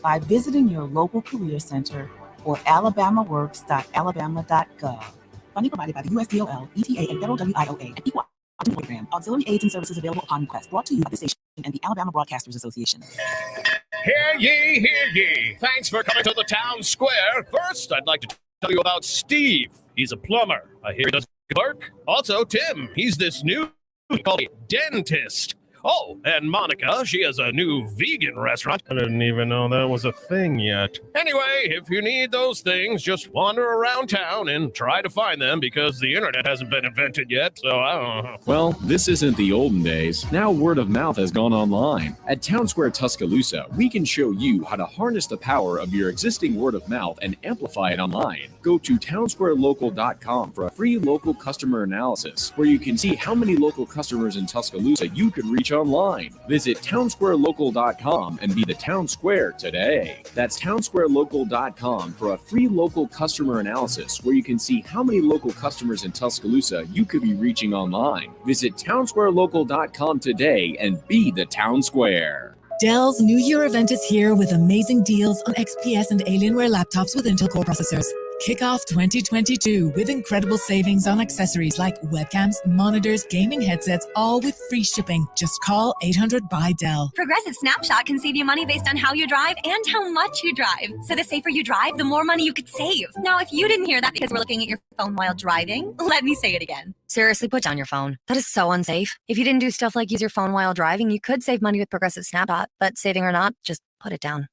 by visiting your local career center or alabamaworks.alabama.gov. Funding provided by the USDOL, ETA, and Federal WIOA, and Equal Opportunity Program. Auxiliary aids and services available upon request. Brought to you by the station and the Alabama Broadcasters Association. Hear ye, hear ye. Thanks for coming to the town square. First, I'd like to tell you about Steve. He's a plumber. I hear he does good work. Also, Tim. He's this new called a dentist. Oh, and Monica, she has a new vegan restaurant. I didn't even know that was a thing yet. Anyway, if you need those things, just wander around town and try to find them because the internet hasn't been invented yet, so I don't know. Well, this isn't the olden days. Now word of mouth has gone online. At Town Square Tuscaloosa, we can show you how to harness the power of your existing word of mouth and amplify it online. Go to townsquarelocal.com for a free local customer analysis, where you can see how many local customers in Tuscaloosa you could reach online. Visit townsquarelocal.com and be the town square today. That's townsquarelocal.com for a free local customer analysis, where you can see how many local customers in Tuscaloosa you could be reaching online. Visit townsquarelocal.com today and be the town square. Dell's New Year event is here with amazing deals on XPS and Alienware laptops with Intel Core processors. Kick off 2022 with incredible savings on accessories like webcams, monitors, gaming headsets, all with free shipping. Just call 800-BY-DELL. Progressive Snapshot can save you money based on how you drive and how much you drive. So the safer you drive, the more money you could save. Now, if you didn't hear that because we're looking at your phone while driving, let me say it again. Seriously, put down your phone. That is so unsafe. If you didn't do stuff like use your phone while driving, you could save money with Progressive Snapshot, but saving or not, just put it down.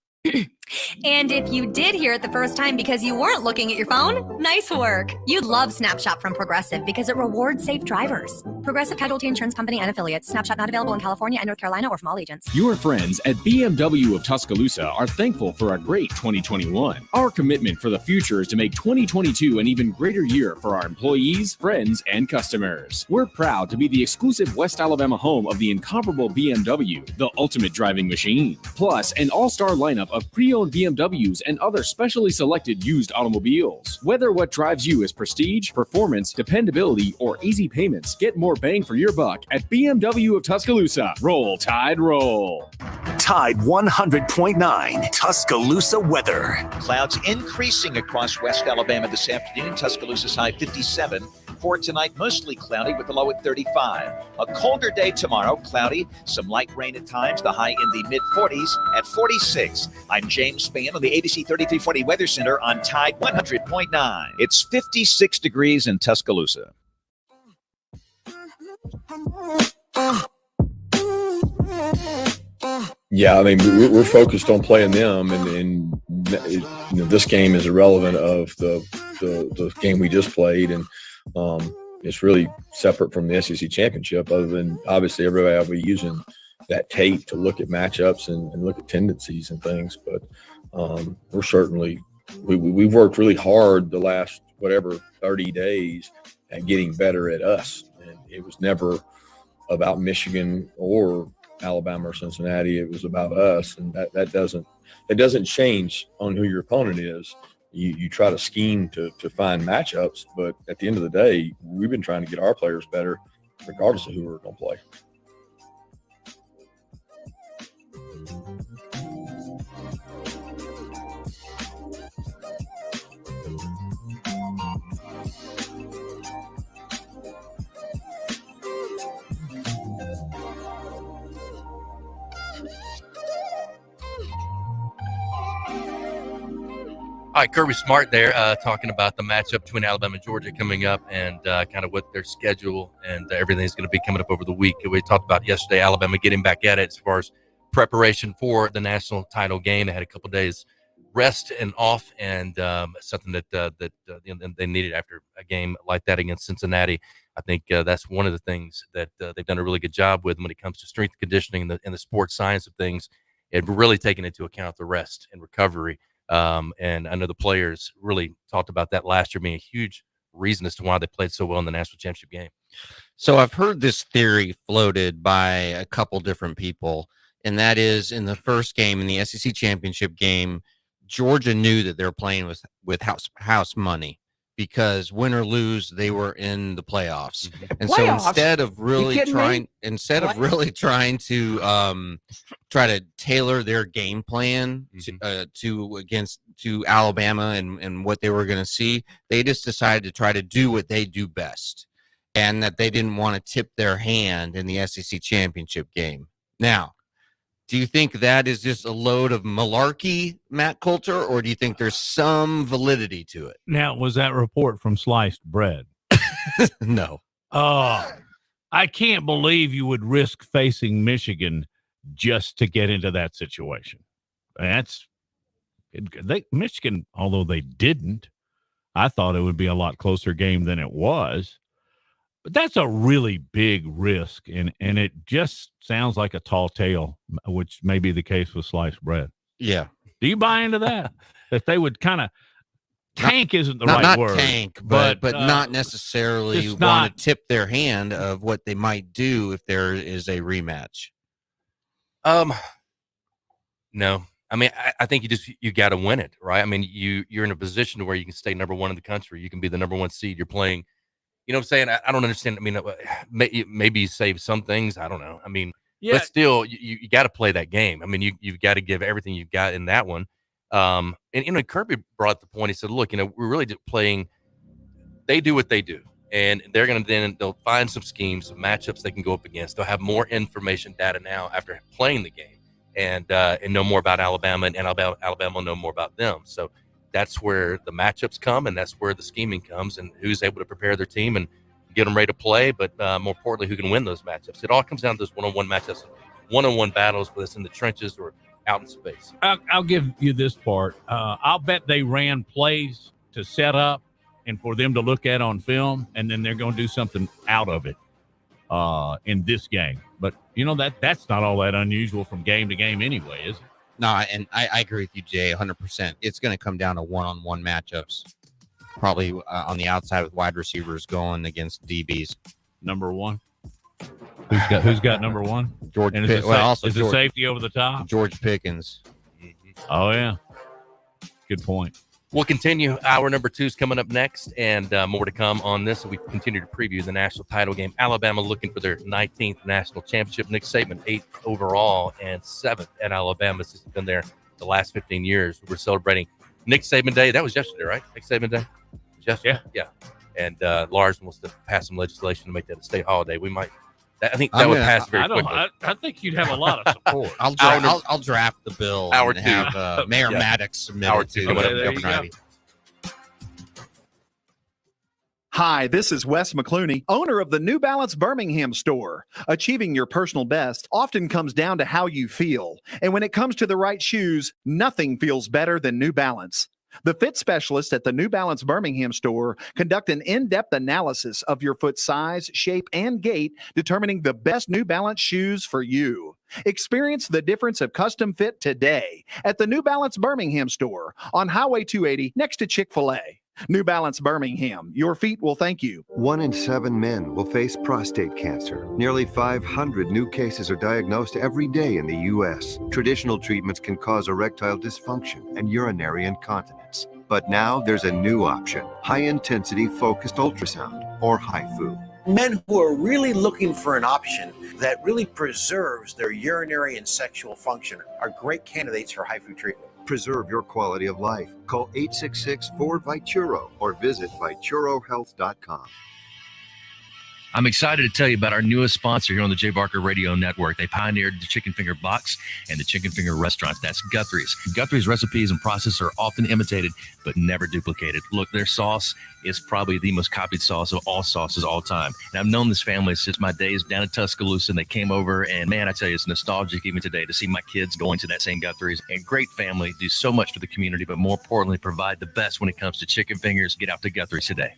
And if you did hear it the first time because you weren't looking at your phone, nice work. You'd love Snapshot from Progressive because it rewards safe drivers. Progressive Casualty Insurance Company and Affiliates. Snapshot not available in California and North Carolina or from all agents. Your friends at BMW of Tuscaloosa are thankful for a great 2021. Our commitment for the future is to make 2022 an even greater year for our employees, friends, and customers. We're proud to be the exclusive West Alabama home of the incomparable BMW, the ultimate driving machine. Plus, an all-star lineup of pre-owned BMWs and other specially selected used automobiles. Whether what drives you is prestige, performance, dependability, or easy payments, get more bang for your buck at BMW of Tuscaloosa. Roll Tide, roll. Tide 100.9 Tuscaloosa weather. Clouds increasing across West Alabama this afternoon. Tuscaloosa's high 57. For tonight, mostly cloudy with the low at 35. A colder day tomorrow, cloudy, some light rain at times, the high in the mid-40s at 46. I'm James Spann on the ABC 3340 Weather Center on Tide 100.9. It's 56 degrees in Tuscaloosa. Yeah, I mean, we're focused on playing them, and this game is irrelevant of the game we just played, and it's really separate from the SEC championship. Other than obviously everybody will be using that tape to look at matchups and look at tendencies and things, but we're certainly we've worked really hard the last 30 days at getting better at us, and it was never about Michigan or Alabama or Cincinnati. It was about us, and that doesn't change on who your opponent is. You try to scheme to find matchups, but at the end of the day, we've been trying to get our players better regardless of who we're going to play. All right, Kirby Smart there talking about the matchup between Alabama and Georgia coming up and kind of what their schedule and everything is going to be coming up over the week. We talked about yesterday Alabama getting back at it as far as preparation for the national title game. They had a couple days rest and off, and something that they needed after a game like that against Cincinnati. I think that's one of the things that they've done a really good job with when it comes to strength conditioning and the sports science of things, and really taking into account the rest and recovery. And I know the players really talked about that last year being a huge reason as to why they played so well in the national championship game. So I've heard this theory floated by a couple different people, and that is in the first game, in the SEC championship game, Georgia knew that they were playing with house money, because win or lose, they were in the playoffs. And so instead of really trying to try to tailor their game plan to Alabama and what they were going to see, they just decided to try to do what they do best, and that they didn't want to tip their hand in the SEC championship game. Now, do you think that is just a load of malarkey, Matt Coulter, or do you think there's some validity to it? Now, was that report from Sliced Bread? No. Oh, I can't believe you would risk facing Michigan just to get into that situation. Michigan, although they didn't, I thought it would be a lot closer game than it was. But that's a really big risk, and it just sounds like a tall tale, which may be the case with Sliced Bread. Yeah. Do you buy into that? That they would kind of tank isn't the right not word. Tank, but not necessarily want to tip their hand of what they might do if there is a rematch. No. I mean, I think you got to win it, right? I mean, you're in a position where you can stay number one in the country. You can be the number one seed. You're playing. You know what I'm saying? I don't understand. I mean, maybe you save some things. I don't know. I mean, but still, you got to play that game. I mean, you've got to give everything you've got in that one. And Kirby brought the point. He said, look, we're really playing. They do what they do, and they're going to they'll find some schemes, some matchups they can go up against. They'll have more information, data now after playing the game, and know more about Alabama, and Alabama will know more about them. So that's where the matchups come, and that's where the scheming comes, and who's able to prepare their team and get them ready to play, but more importantly, who can win those matchups. It all comes down to those one-on-one matchups, one-on-one battles, whether it's in the trenches or out in space. I'll give you this part. I'll bet they ran plays to set up and for them to look at on film, and then they're going to do something out of it in this game. But, that's not all that unusual from game to game anyway, is it? No, and I agree with you, Jay, 100%. It's going to come down to one-on-one matchups, probably on the outside with wide receivers going against DBs. Number one. Who's got number one? George. And is it safety over the top? George Pickens. Oh yeah, good point. We'll continue. Hour number 2 is coming up next, and more to come on this. We continue to preview the national title game. Alabama looking for their 19th national championship. Nick Saban, 8th overall and 7th at Alabama. Since he's been there the last 15 years. We're celebrating Nick Saban Day. That was yesterday, right? Nick Saban Day? Yesterday? Yeah. And Lars wants to pass some legislation to make that a state holiday. We might. I think that would pass very quickly. I think you'd have a lot of support. I'll draft the bill Hour and 2. have Mayor Maddox submit it to Governor Ivey. Hi, this is Wes McClooney, owner of the New Balance Birmingham store. Achieving your personal best often comes down to how you feel. And when it comes to the right shoes, nothing feels better than New Balance. The fit specialists at the New Balance Birmingham store conduct an in-depth analysis of your foot size, shape, and gait, determining the best New Balance shoes for you. Experience the difference of custom fit today at the New Balance Birmingham store on Highway 280 next to Chick-fil-A. New Balance Birmingham, your feet will thank you. 1 in 7 men will face prostate cancer. Nearly 500 new cases are diagnosed every day in the U.S. Traditional treatments can cause erectile dysfunction and urinary incontinence. But now there's a new option, high-intensity focused ultrasound, or HIFU. Men who are really looking for an option that really preserves their urinary and sexual function are great candidates for HIFU treatment. Preserve your quality of life. Call 866-4-VITURO or visit VituroHealth.com. I'm excited to tell you about our newest sponsor here on the Jay Barker Radio Network. They pioneered the chicken finger box and the chicken finger restaurants. That's Guthrie's. Guthrie's recipes and process are often imitated, but never duplicated. Look, their sauce is probably the most copied sauce of all sauces all time. And I've known this family since my days down in Tuscaloosa, and they came over, and man, I tell you, it's nostalgic even today to see my kids going to that same Guthrie's. And great family, do so much for the community, but more importantly, provide the best when it comes to chicken fingers. Get out to Guthrie's today.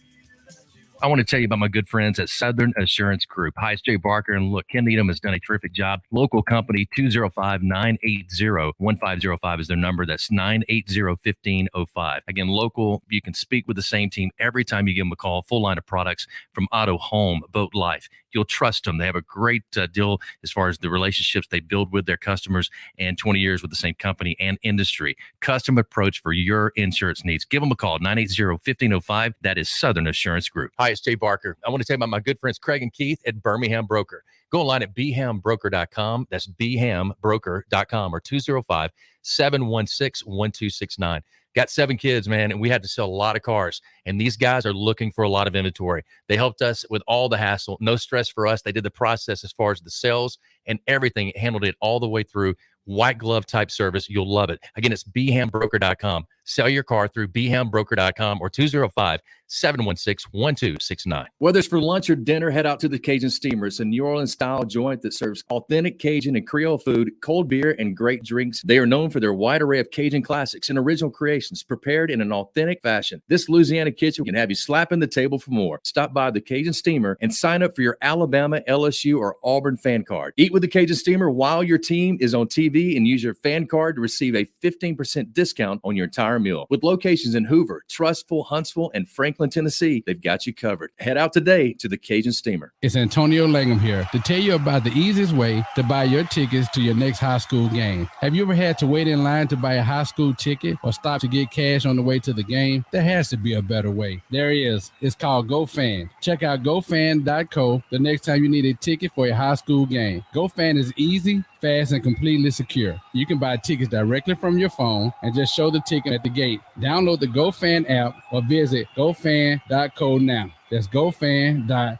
I want to tell you about my good friends at Southern Assurance Group. Hi, it's Jay Barker, and look, Ken Needham has done a terrific job. Local company, 205-980-1505 is their number. That's 980-1505. Again, local, you can speak with the same team every time you give them a call. Full line of products from auto, home, boat, life. You'll trust them. They have a great deal as far as the relationships they build with their customers and 20 years with the same company and industry. Custom approach for your insurance needs. Give them a call, 980-1505. That is Southern Assurance Group. Hi, it's Jay Barker. I want to tell you about my good friends Craig and Keith at Birmingham Broker. Go online at bhambroker.com. That's bhambroker.com or 205-716-1269. Got 7 kids, man, and we had to sell a lot of cars. And these guys are looking for a lot of inventory. They helped us with all the hassle. No stress for us. They did the process as far as the sales and everything. Handled it all the way through. White glove type service. You'll love it. Again, it's bhambroker.com. Sell your car through bhambroker.com or 205-716-1269. Whether it's for lunch or dinner, head out to the Cajun Steamer. It's a New Orleans-style joint that serves authentic Cajun and Creole food, cold beer, and great drinks. They are known for their wide array of Cajun classics and original creations prepared in an authentic fashion. This Louisiana kitchen can have you slapping the table for more. Stop by the Cajun Steamer and sign up for your Alabama, LSU, or Auburn fan card. Eat with the Cajun Steamer while your team is on TV and use your fan card to receive a 15% discount on your entire meal. With locations in Hoover, Trustful, Huntsville, and Franklin, Tennessee, they've got you covered. Head out today to the Cajun Steamer. It's Antonio Langham here to tell you about the easiest way to buy your tickets to your next high school game. Have you ever had to wait in line to buy a high school ticket or stop to get cash on the way to the game? There has to be a better way. There is. It's called GoFan. Check out GoFan.co the next time you need a ticket for a high school game. GoFan is easy, fast, and completely secure. You can buy tickets directly from your phone and just show the ticket at the gate. Download the GoFan app or visit gofan.co now. That's gofan.co.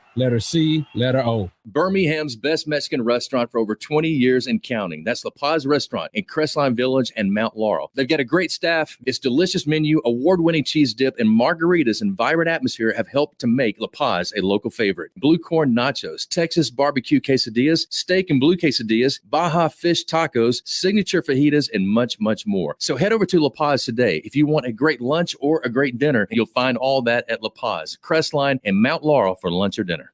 Birmingham's best Mexican restaurant for over 20 years and counting. That's La Paz Restaurant in Crestline Village and Mount Laurel. They've got a great staff. Its delicious menu, award-winning cheese dip, and margaritas and vibrant atmosphere have helped to make La Paz a local favorite. Blue corn nachos, Texas barbecue quesadillas, steak and blue quesadillas, Baja fish tacos, signature fajitas, and much, much more. So head over to La Paz today. If you want a great lunch or a great dinner, you'll find all that at La Paz, Crestline, and Mount Laurel for lunch or dinner.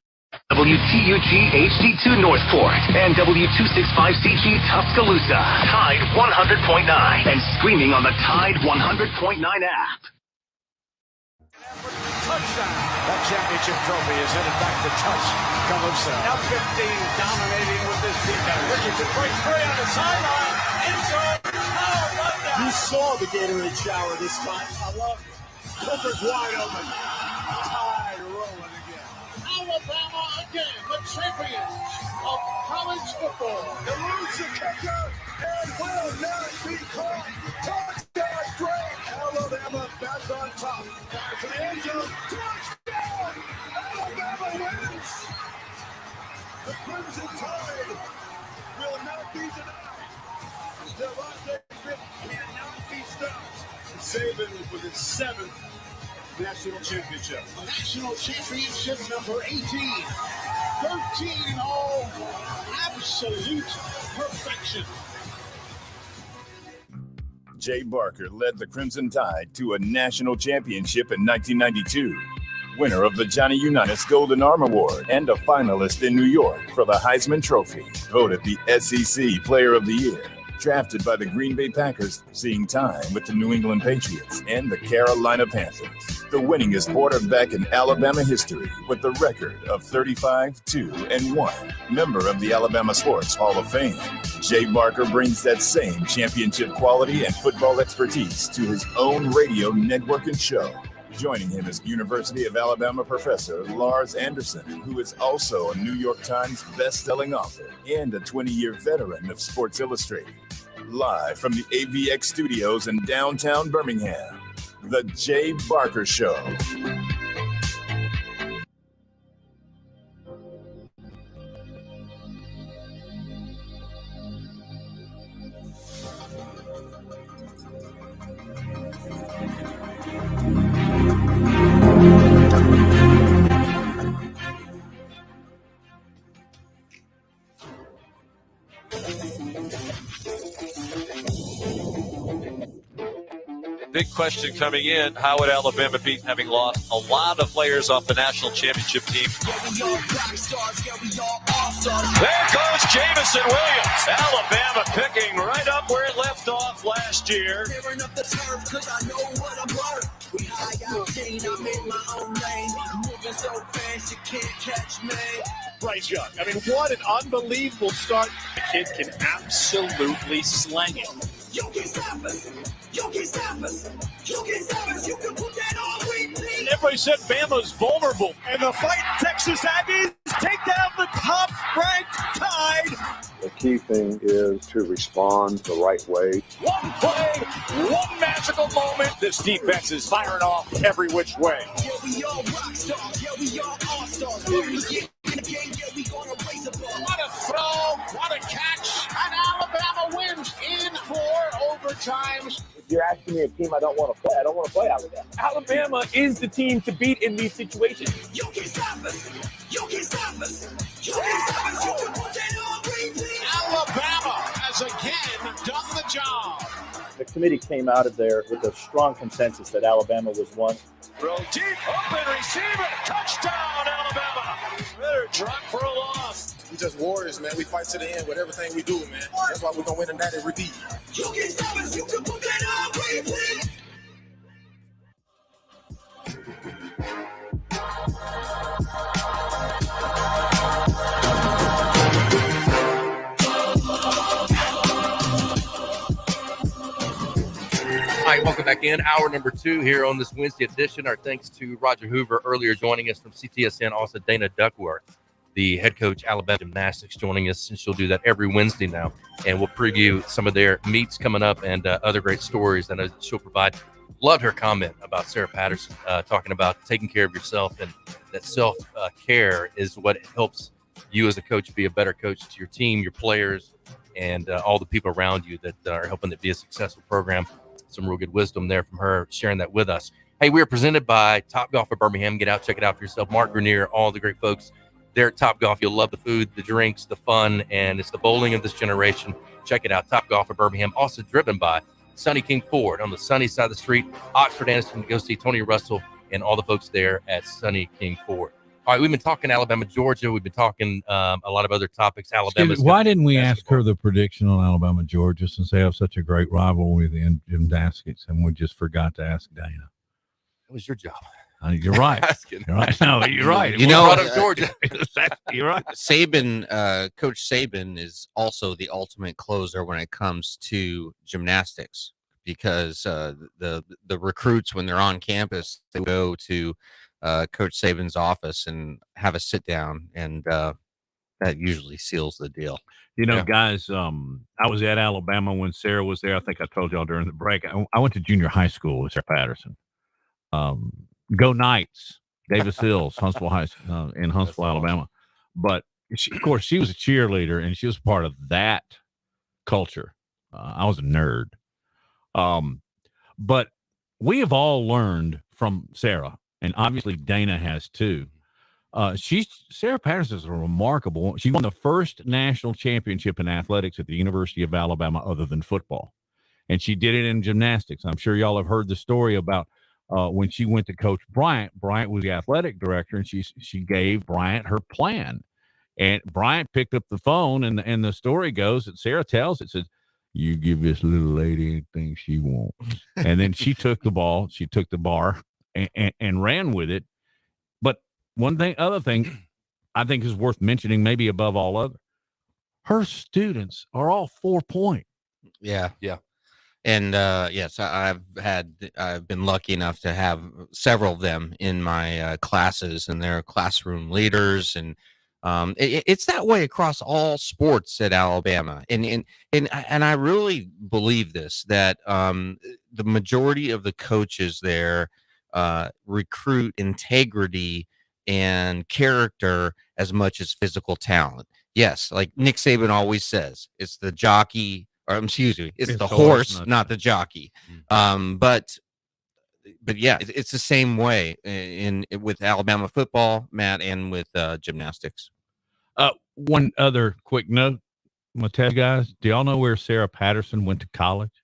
WTUG HD2 Northport and W265CG Tuscaloosa. Tide 100.9 and streaming on the Tide 100.9 app. Touchdown. That championship trophy is headed back to Tuscaloosa. Now 15 dominating with this defense. Richardson breaks free on the sideline. End zone. Oh, what the? You saw the Gatorade shower this time. I love it. Hoover's wide open. Tide rolling again. Alabama again, the champions of college football. Eludes the kicker and will not be caught. Touchdown straight. Alabama back on top. Back to the end zone. Touchdown! Alabama wins. The Crimson Tide will not be denied. Devontae Smith cannot be stopped. Saban with his 7th national championship. National championship number 18. 13 in all. Absolute perfection. Jay Barker led the Crimson Tide to a national championship in 1992. Winner of the Johnny Unitas Golden Arm Award and a finalist in New York for the Heisman Trophy. Voted the SEC Player of the Year. Drafted by the Green Bay Packers, seeing time with the New England Patriots and the Carolina Panthers. The winningest quarterback in Alabama history with the record of 35-2-1. Member of the Alabama Sports Hall of Fame. Jay Barker brings that same championship quality and football expertise to his own radio network and show. Joining him is University of Alabama professor Lars Anderson, who is also a New York Times best-selling author and a 20-year veteran of Sports Illustrated. Live from the AVX studios in downtown Birmingham, The Jay Barker Show. question coming in, how would Alabama beat having lost a lot of players off the national championship team? There goes Jamison Williams. Alabama picking right up where it left off last year. Bryce Young. I mean, what an unbelievable start. The kid can absolutely slang it. You can stop us. You can stop us. You can stop us. You can put that on repeat. Everybody said Bama's vulnerable. And the fight, Texas Aggies take down the top-ranked Tide. The key thing is to respond the right way. One play, one magical moment. This defense is firing off every which way. Yeah, we all rock stars. Yeah, we all all-stars. When we get in the game, yeah, we gonna raise a ball. What a throw, what a catch, and Alabama wins in 4 overtimes. If you're asking me a team I don't want to play, I don't want to play Alabama. Alabama is the team to beat in these situations. You can stop us. You can stop us. You can stop us. You can put that on repeat. Alabama has again done the job. The committee came out of there with a strong consensus that Alabama was one. Throw deep, open receiver, touchdown Alabama. Better drop for a loss. We just warriors, man. We fight to the end with everything we do, man. That's why we're going to win tonight and repeat. You can stop us. You can put that on repeat. All right, welcome back in. Hour number 2 here on this Wednesday edition. Our thanks to Roger Hoover earlier joining us from CTSN. Also, Dana Duckworth, the head coach, Alabama Gymnastics, joining us. And she'll do that every Wednesday now. And we'll preview some of their meets coming up and other great stories that she'll provide. Loved her comment about Sarah Patterson, talking about taking care of yourself, and that self-care is what helps you as a coach be a better coach to your team, your players, and all the people around you that are helping it be a successful program. Some real good wisdom there from her, sharing that with us. Hey, we are presented by Topgolf of Birmingham. Get out, check it out for yourself. Mark Grenier, all the great folks there at Topgolf. You'll love the food, the drinks, the fun, and it's the bowling of this generation. Check it out, Topgolf of Birmingham. Also driven by Sunny King Ford on the sunny side of the street. Oxford Anderson, go see Tony Russell and all the folks there at Sunny King Ford. All right, we've been talking Alabama, Georgia. We've been talking a lot of other topics. Alabama. Why didn't we ask her the prediction on Alabama, Georgia, since they have such a great rivalry in gymnastics, and we just forgot to ask Dana? That was your job. You're right. You're right. No, you're right. You know, Georgia. You're right. Saban, Coach Saban is also the ultimate closer when it comes to gymnastics, because the recruits, when they're on campus, they go to Coach Saban's office and have a sit down, and that usually seals the deal. You know, guys, I was at Alabama when Sarah was there. I think I told y'all during the break. I went to junior high school with Sarah Patterson. Go Knights, Davis Hills, Huntsville High School in Huntsville, Alabama. But of course, she was a cheerleader, and she was part of that culture. I was a nerd. But we have all learned from Sarah, and obviously Dana has too. Sarah Patterson is a remarkable. She won the first national championship in athletics at the University of Alabama, other than football, and she did it in gymnastics. I'm sure y'all have heard the story about when she went to Coach Bryant. Bryant was the athletic director, and she gave Bryant her plan, and Bryant picked up the phone, and the story goes that Sarah tells it, says, "You give this little lady anything she wants," and then she took the ball, she took the bar, and ran with it. But other thing I think is worth mentioning, maybe above all other, her students are all 4-point. Yeah. And yes, I've been lucky enough to have several of them in my classes, and they're classroom leaders, and it's that way across all sports at Alabama. And I really believe this, that the majority of the coaches there recruit integrity and character as much as physical talent. Yes, like Nick Saban always says, it's the jockey, or excuse me, it's the horse, not the jockey. But yeah, it's the same way with Alabama football, Matt, and with gymnastics. One other quick note, I'm gonna tell you guys, do y'all know where Sarah Patterson went to college?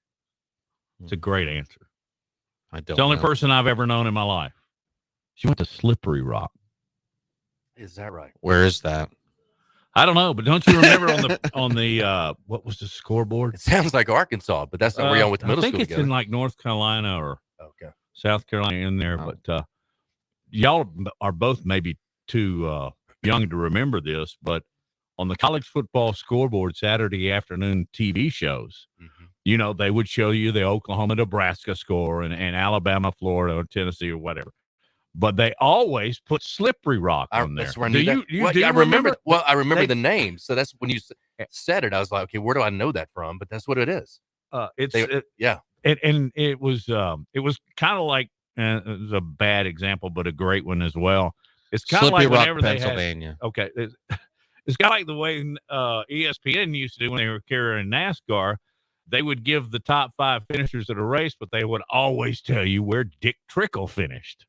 It's a great answer. I don't. It's the only know. person I've ever known in my life. She went to Slippery Rock. Is that right? Where is that? I don't know, but don't you remember on the what was the scoreboard? It sounds like Arkansas, but that's not where y'all went to middle school I think it's together. in like North Carolina or Okay. South Carolina in there, but y'all are both maybe too young to remember this, but on the college football scoreboard Saturday afternoon TV shows, you know, they would show you the Oklahoma-Nebraska score and Alabama, Florida, or Tennessee or whatever. But they always put Slippery Rock on there. That's where I do knew you, that. do you I remember. Well, I remember they- the name. So that's when you said it. I was like, okay, where do I know that from? But that's what it is. Yeah. And it was kind of like it was a bad example, but a great one as well. It's kind of Slippery like Rock, whenever they Pennsylvania. had, okay, it's kind of like the way ESPN used to do when they were carrying NASCAR. They would give the top 5 finishers of the race, but they would always tell you where Dick Trickle finished.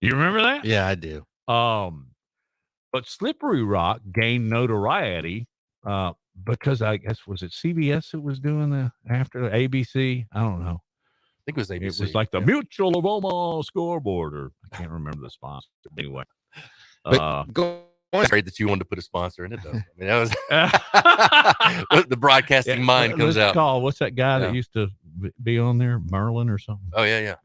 You remember that? Yeah, I do. But Slippery Rock gained notoriety because I guess was it CBS that was doing the after ABC? I don't know. I think it was ABC. It was like the Mutual of Omaha scoreboard, or I can't remember the sponsor. Anyway, Great that you wanted to put a sponsor in it, though. I mean, that was the broadcasting mind comes out. What's that guy that used to be on there? Merlin or something? Oh, yeah.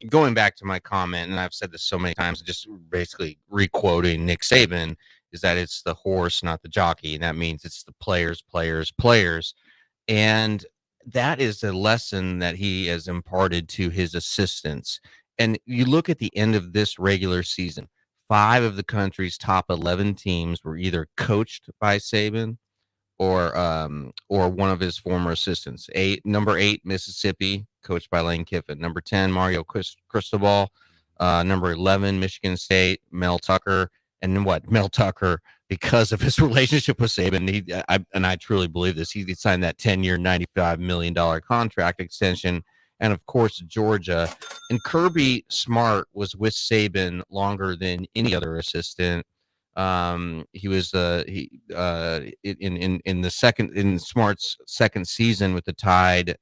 Going back to my comment, and I've said this so many times, just basically re-quoting Nick Saban, is that it's the horse, not the jockey. And that means it's the players. And that is a lesson that he has imparted to his assistants. And you look at the end of this regular season, 5 of the country's top 11 teams were either coached by Saban or one of his former assistants. Number 8, Mississippi, coached by Lane Kiffin. Number 10, Mario Cristobal. Number 11, Michigan State, Mel Tucker. And then Mel Tucker, because of his relationship with Saban, I truly believe this, he signed that 10-year, $95 million contract extension. And of course, Georgia. And Kirby Smart was with Saban longer than any other assistant. He was in Smart's second season with the Tide.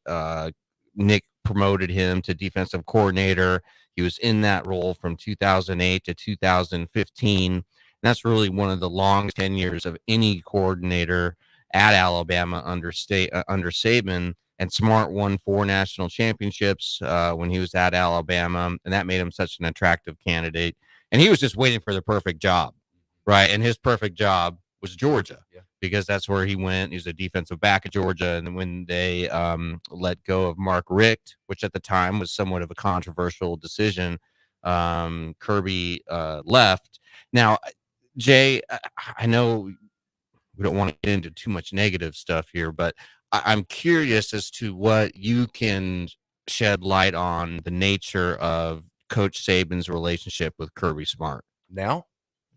Nick promoted him to defensive coordinator. He was in that role from 2008 to 2015. And that's really one of the long tenures of any coordinator at Alabama under Saban. And Smart won 4 national championships when he was at Alabama, and that made him such an attractive candidate. And he was just waiting for the perfect job, right? And his perfect job was Georgia, because that's where he went. He was a defensive back at Georgia, and when they let go of Mark Richt, which at the time was somewhat of a controversial decision, Kirby left. Now, Jay, I know we don't want to get into too much negative stuff here, but I'm curious as to what you can shed light on the nature of Coach Saban's relationship with Kirby Smart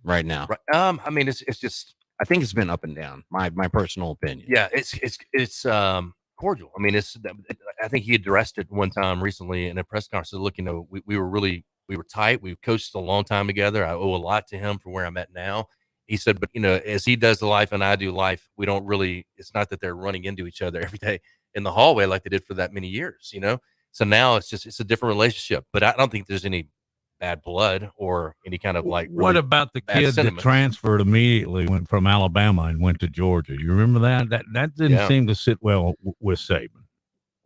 right now. I mean, it's just, I think it's been up and down. My personal opinion. Yeah, it's cordial. I mean, I think he addressed it one time recently in a press conference. Said, look, we were tight. We've coached a long time together. I owe a lot to him for where I'm at now. He said, but as he does the life and I do life, we don't really. It's not that they're running into each other every day in the hallway like they did for that many years. So now it's a different relationship. But I don't think there's any bad blood or any kind of like. What about the kid that transferred immediately, went from Alabama and went to Georgia? You remember that? That didn't seem to sit well with Saban.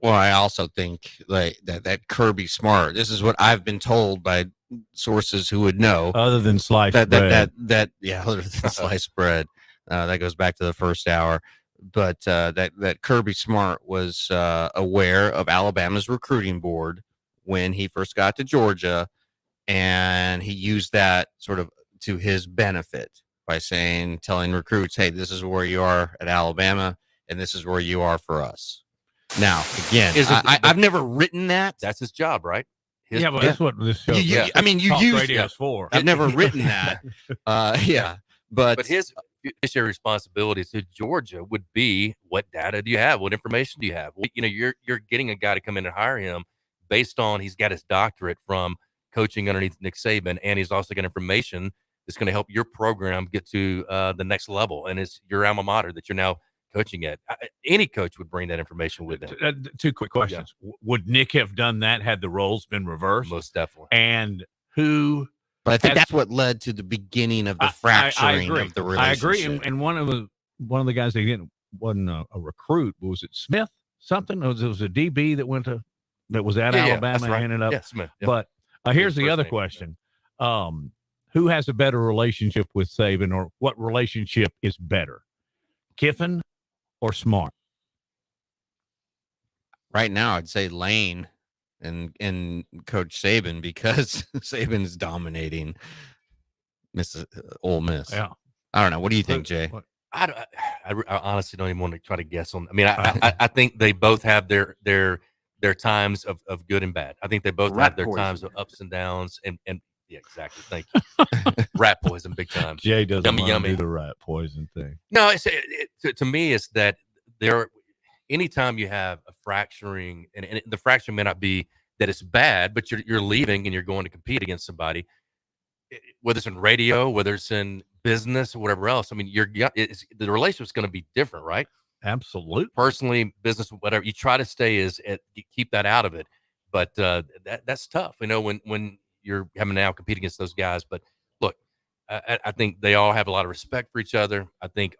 Well, I also think like that Kirby Smart. This is what I've been told by sources who would know. Other than sliced bread. Other than sliced bread. That goes back to the first hour. But that Kirby Smart was aware of Alabama's recruiting board when he first got to Georgia, and he used that sort of to his benefit by telling recruits, hey, this is where you are at Alabama, and this is where you are for us. Now, again, I've never written that. That's his job, right? But that's what this show. I mean, you use it for. I've never written that. But his fiduciary responsibility to Georgia would be, what data do you have? What information do you have? You're getting a guy to come in and hire him based on he's got his doctorate from coaching underneath Nick Saban, and he's also got information that's going to help your program get to the next level. And it's your alma mater that you're now coaching at. Any coach would bring that information with them. 2 quick questions. Would Nick have done that had the roles been reversed? Most definitely. And who? But I think that's what led to the beginning of the fracturing of the relationship. I agree. And one of the guys that wasn't a recruit. Was it Smith? Something? It was a DB that was at Alabama and ended up. Yeah, Smith. Yep. But here's the other question. Who has a better relationship with Saban, or what relationship is better, Kiffin or Smart? Right now, I'd say Lane and Coach Saban, because Saban's dominating Ole Miss. Yeah. I don't know. What do you think, Jay? I honestly don't even want to try to guess on. I mean, I think they both have their times of good and bad. I think they both have their times of ups and downs, and yeah, exactly. Thank you. Rat poison, big time. Jay doesn't yummy. do the rat poison thing. No, to me, it's that anytime you have a fracturing, and the fracturing may not be that it's bad, but you're leaving and you're going to compete against somebody, whether it's in radio, whether it's in business or whatever else. I mean, the relationship's going to be different, right? Absolutely. Personally, business, whatever. You try to keep that out of it, but that's tough. You know, when you're having to now compete against those guys. But look, I think they all have a lot of respect for each other. I think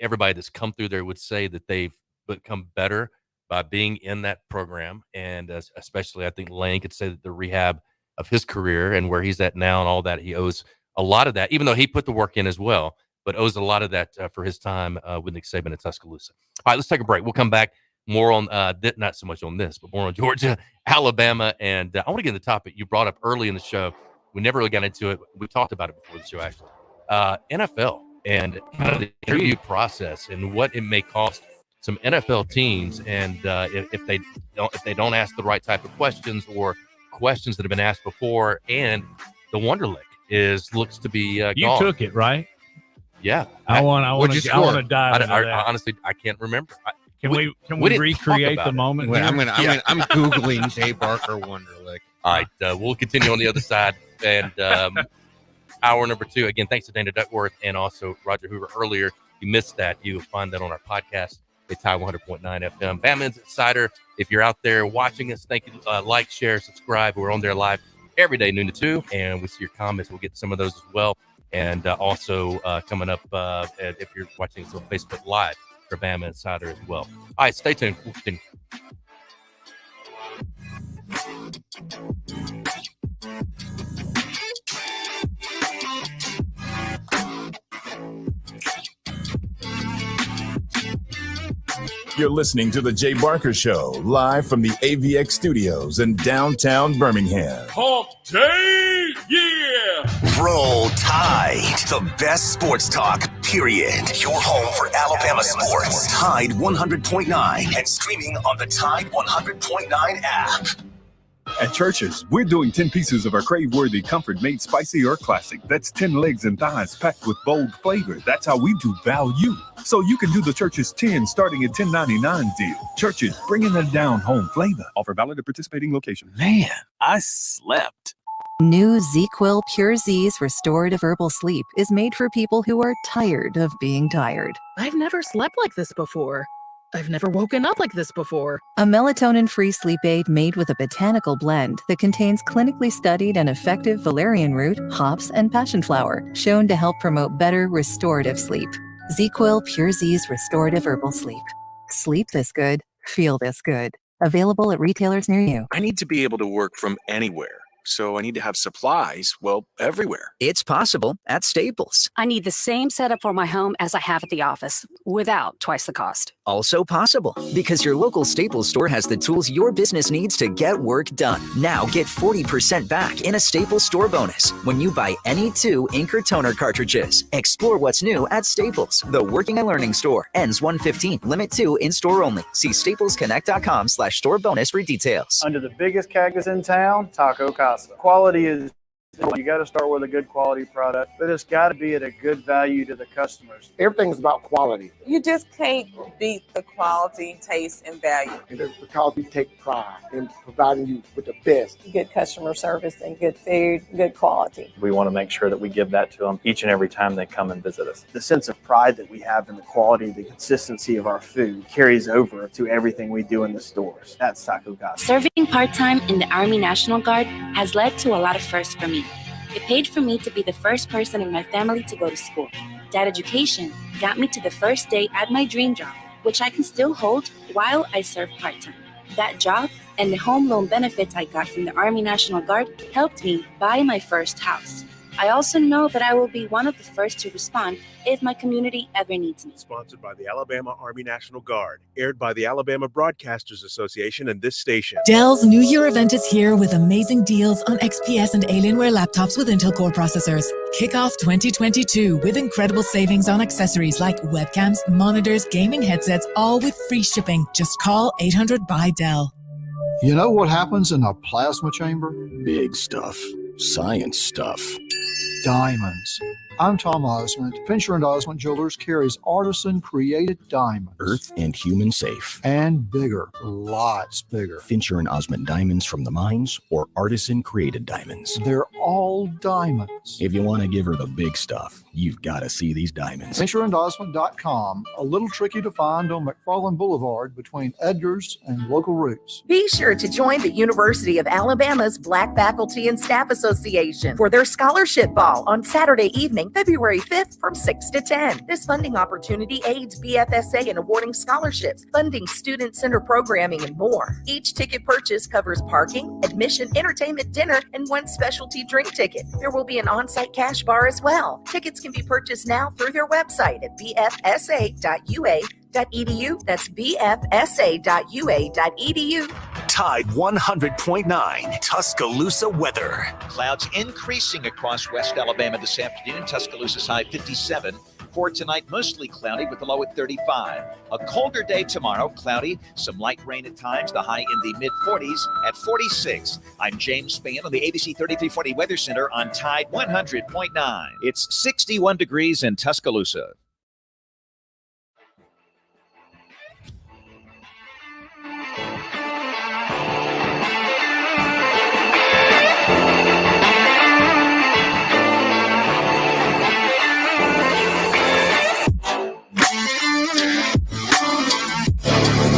everybody that's come through there would say that they've become better by being in that program, and especially I think Lane could say that the rehab of his career and where he's at now and all that, he owes a lot of that, even though he put the work in as well, but owes a lot of that for his time with Nick Saban at Tuscaloosa. All right, let's take a break. We'll come back more on not so much on this, but more on Georgia, Alabama, and I want to get into the topic you brought up early in the show. We never really got into it. We talked about it before the show, actually. NFL and kind of the interview process and what it may cost some NFL teams, and if they don't ask the right type of questions or questions that have been asked before, and the Wonderlic looks to be you gone. took it, right? Yeah, I want to dive into that. Honestly, I can't remember. Can we recreate the moment? Wait, I'm googling Jay Barker Wonderlic. All right, we'll continue on the other side, and hour number 2. Again, thanks to Dana Duckworth and also Roger Hoover earlier. You missed that. You'll find that on our podcast at Tide 100.9 FM. BamaInsider, if you're out there watching us, thank you. Like, share, subscribe. We're on there live every day, noon to 2, and we see your comments. We'll get to some of those as well. And also coming up, if you're watching us on Facebook Live for BamaInsider as well. All right, stay tuned. We'll continue. You're listening to The Jay Barker Show, live from the AVX studios in downtown Birmingham. Hump day, yeah! Roll Tide, the best sports talk, period. Your home for Alabama sports. Tide 100.9 and streaming on the Tide 100.9 app. At Church's, we're doing 10 pieces of our crave-worthy comfort made spicy or classic. That's 10 legs and thighs packed with bold flavor. That's how we do value. So you can do the Church's 10 starting at $10.99 deal. Church's, bringing that down home flavor. Offer valid at participating locations. Man, I slept. New ZQuil Pure Z's Restorative Herbal Sleep is made for people who are tired of being tired. I've never slept like this before. I've never woken up like this before. A melatonin-free sleep aid made with a botanical blend that contains clinically studied and effective valerian root, hops, and passion flower, shown to help promote better restorative sleep. ZQuil Pure Z's Restorative Herbal Sleep. Sleep this good, feel this good. Available at retailers near you. I need to be able to work from anywhere. So I need to have supplies, everywhere. It's possible at Staples. I need the same setup for my home as I have at the office, without twice the cost. Also possible, because your local Staples store has the tools your business needs to get work done. Now get 40% back in a Staples store bonus when you buy any 2 ink or toner cartridges. Explore what's new at Staples, the working and learning store. Ends 1/15, limit 2 in-store only. See staplesconnect.com/store bonus for details. Under the biggest cactus in town, Taco Casa. Quality is You got to start with a good quality product, but it's got to be at a good value to the customers. Everything's about quality. You just can't beat the quality, taste, and value. And it's because we take pride in providing you with the best. Good customer service and good food, good quality. We want to make sure that we give that to them each and every time they come and visit us. The sense of pride that we have in the quality, the consistency of our food carries over to everything we do in the stores. That's Taco God. Serving part-time in the Army National Guard has led to a lot of firsts for me. It paid for me to be the first person in my family to go to school. That education got me to the first day at my dream job, which I can still hold while I serve part-time. That job and the home loan benefits I got from the Army National Guard helped me buy my first house. I also know that I will be one of the first to respond if my community ever needs me. Sponsored by the Alabama Army National Guard. Aired by the Alabama Broadcasters Association and this station. Dell's New Year event is here with amazing deals on XPS and Alienware laptops with Intel Core processors. Kick off 2022 with incredible savings on accessories like webcams, monitors, gaming headsets, all with free shipping. Just call 800-BUY-DELL. You know what happens in a plasma chamber? Big stuff. Science stuff. Diamonds. I'm Tom Osmond. Fincher & Osmond Jewelers carries artisan-created diamonds. Earth and human safe. And bigger. Lots bigger. Fincher & Osmond diamonds from the mines or artisan-created diamonds. They're all diamonds. If you want to give her the big stuff, you've got to see these diamonds. FincherandOsmond.com, a little tricky to find on McFarland Boulevard between Edgar's and Local Roots. Be sure to join the University of Alabama's Black Faculty and Staff Association for their scholarship ball on Saturday evening, February 5th from 6 to 10. This funding opportunity aids BFSA in awarding scholarships, funding student center programming, and more. Each ticket purchase covers parking, admission, entertainment, dinner, and one specialty drink ticket. There will be an on-site cash bar as well. Tickets can be purchased now through their website at bfsa.ua.edu. That's bfsa.ua.edu. Tide 100.9 Tuscaloosa weather. Clouds increasing across West Alabama this afternoon. Tuscaloosa's high 57. For tonight, mostly cloudy with the low at 35. A colder day tomorrow, cloudy, some light rain at times, the high in the mid-40s at 46. I'm James Spann on the ABC 3340 Weather Center on Tide 100.9. It's 61 degrees in Tuscaloosa.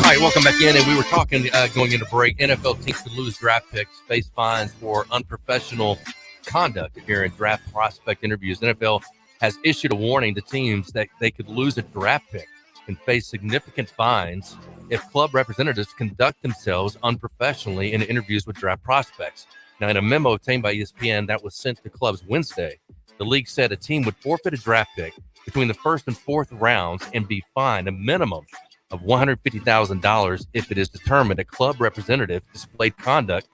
All right, welcome back in. And we were talking going into break. NFL teams could lose draft picks, face fines for unprofessional conduct during draft prospect interviews. NFL has issued a warning to teams that they could lose a draft pick and face significant fines if club representatives conduct themselves unprofessionally in interviews with draft prospects. Now, in a memo obtained by ESPN that was sent to clubs Wednesday, the league said a team would forfeit a draft pick between the first and fourth rounds and be fined a minimum of $150,000 if it is determined a club representative displayed conduct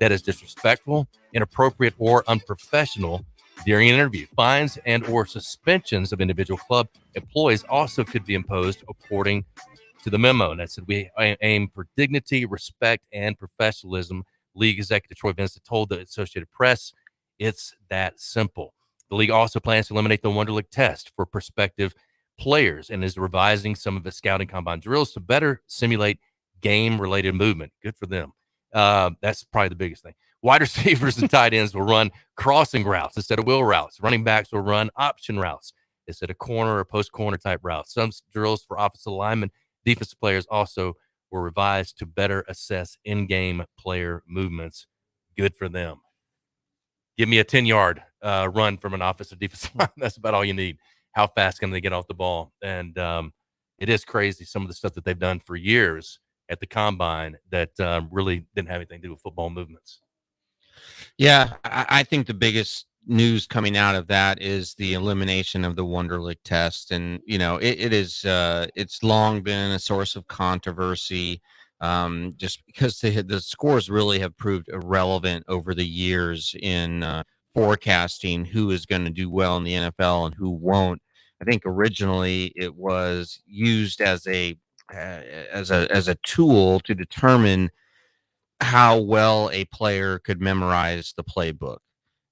that is disrespectful, inappropriate, or unprofessional during an interview. Fines and or suspensions of individual club employees also could be imposed according to the memo. And that said, we aim for dignity, respect, and professionalism. League executive Troy Vincent told the Associated Press, it's that simple. The league also plans to eliminate the Wonderlic test for prospective players and is revising some of its scouting combine drills to better simulate game-related movement. Good for them. That's probably the biggest thing. Wide receivers and tight ends will run crossing routes instead of wheel routes. Running backs will run option routes instead of corner or post-corner type routes. Some drills for offensive linemen, defensive players also were revised to better assess in-game player movements. Good for them. Give me a 10-yard run from an offensive defensive line. That's about all you need. How fast can they get off the ball? And it is crazy, some of the stuff that they've done for years at the combine that really didn't have anything to do with football movements. Yeah, I think the biggest news coming out of that is the elimination of the Wonderlic test. And, you know, it's long been a source of controversy just because the scores really have proved irrelevant over the years in forecasting who is going to do well in the NFL and who won't. I think originally it was used as a tool to determine how well a player could memorize the playbook.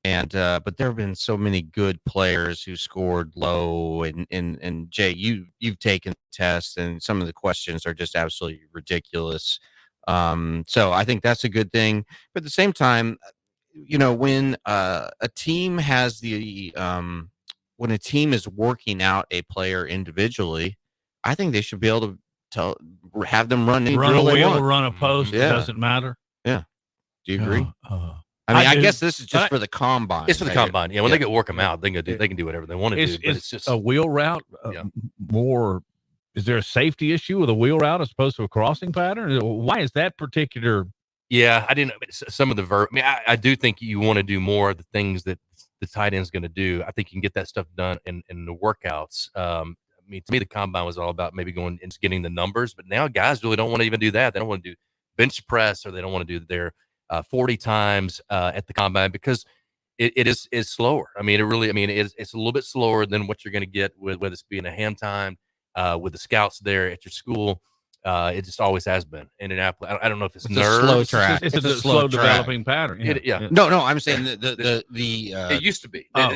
And but there have been so many good players who scored low, and Jay, you've taken tests, and some of the questions are just absolutely ridiculous. So I think that's a good thing. But at the same time, when a team has when a team is working out a player individually, I think they should be able to have them run any Run a drill they wheel, want. run a post. Yeah. It doesn't matter. Yeah. Do you agree? I I mean, I do, guess this is just but for the combine. It's for the combine. Yeah, when they get work them out, they can do whatever they want to do. But it's just a wheel route more. Is there a safety issue with a wheel route as opposed to a crossing pattern? Why is that particular? Yeah, I didn't. Some of the I do think you want to do more of the things that the tight end's going to do. I think you can get that stuff done in the workouts. I mean, to me, the combine was all about maybe going and getting the numbers, but now guys really don't want to even do that. They don't want to do bench press, or they don't want to do their 40 times at the combine because it is slower. I mean, it's a little bit slower than what you're going to get with whether it's being a ham time with the scouts there at your school. It just always has been in Indianapolis. I don't know if it's nerves. A slow track. It's a slow developing pattern. Yeah. No, I'm saying the it used to be. at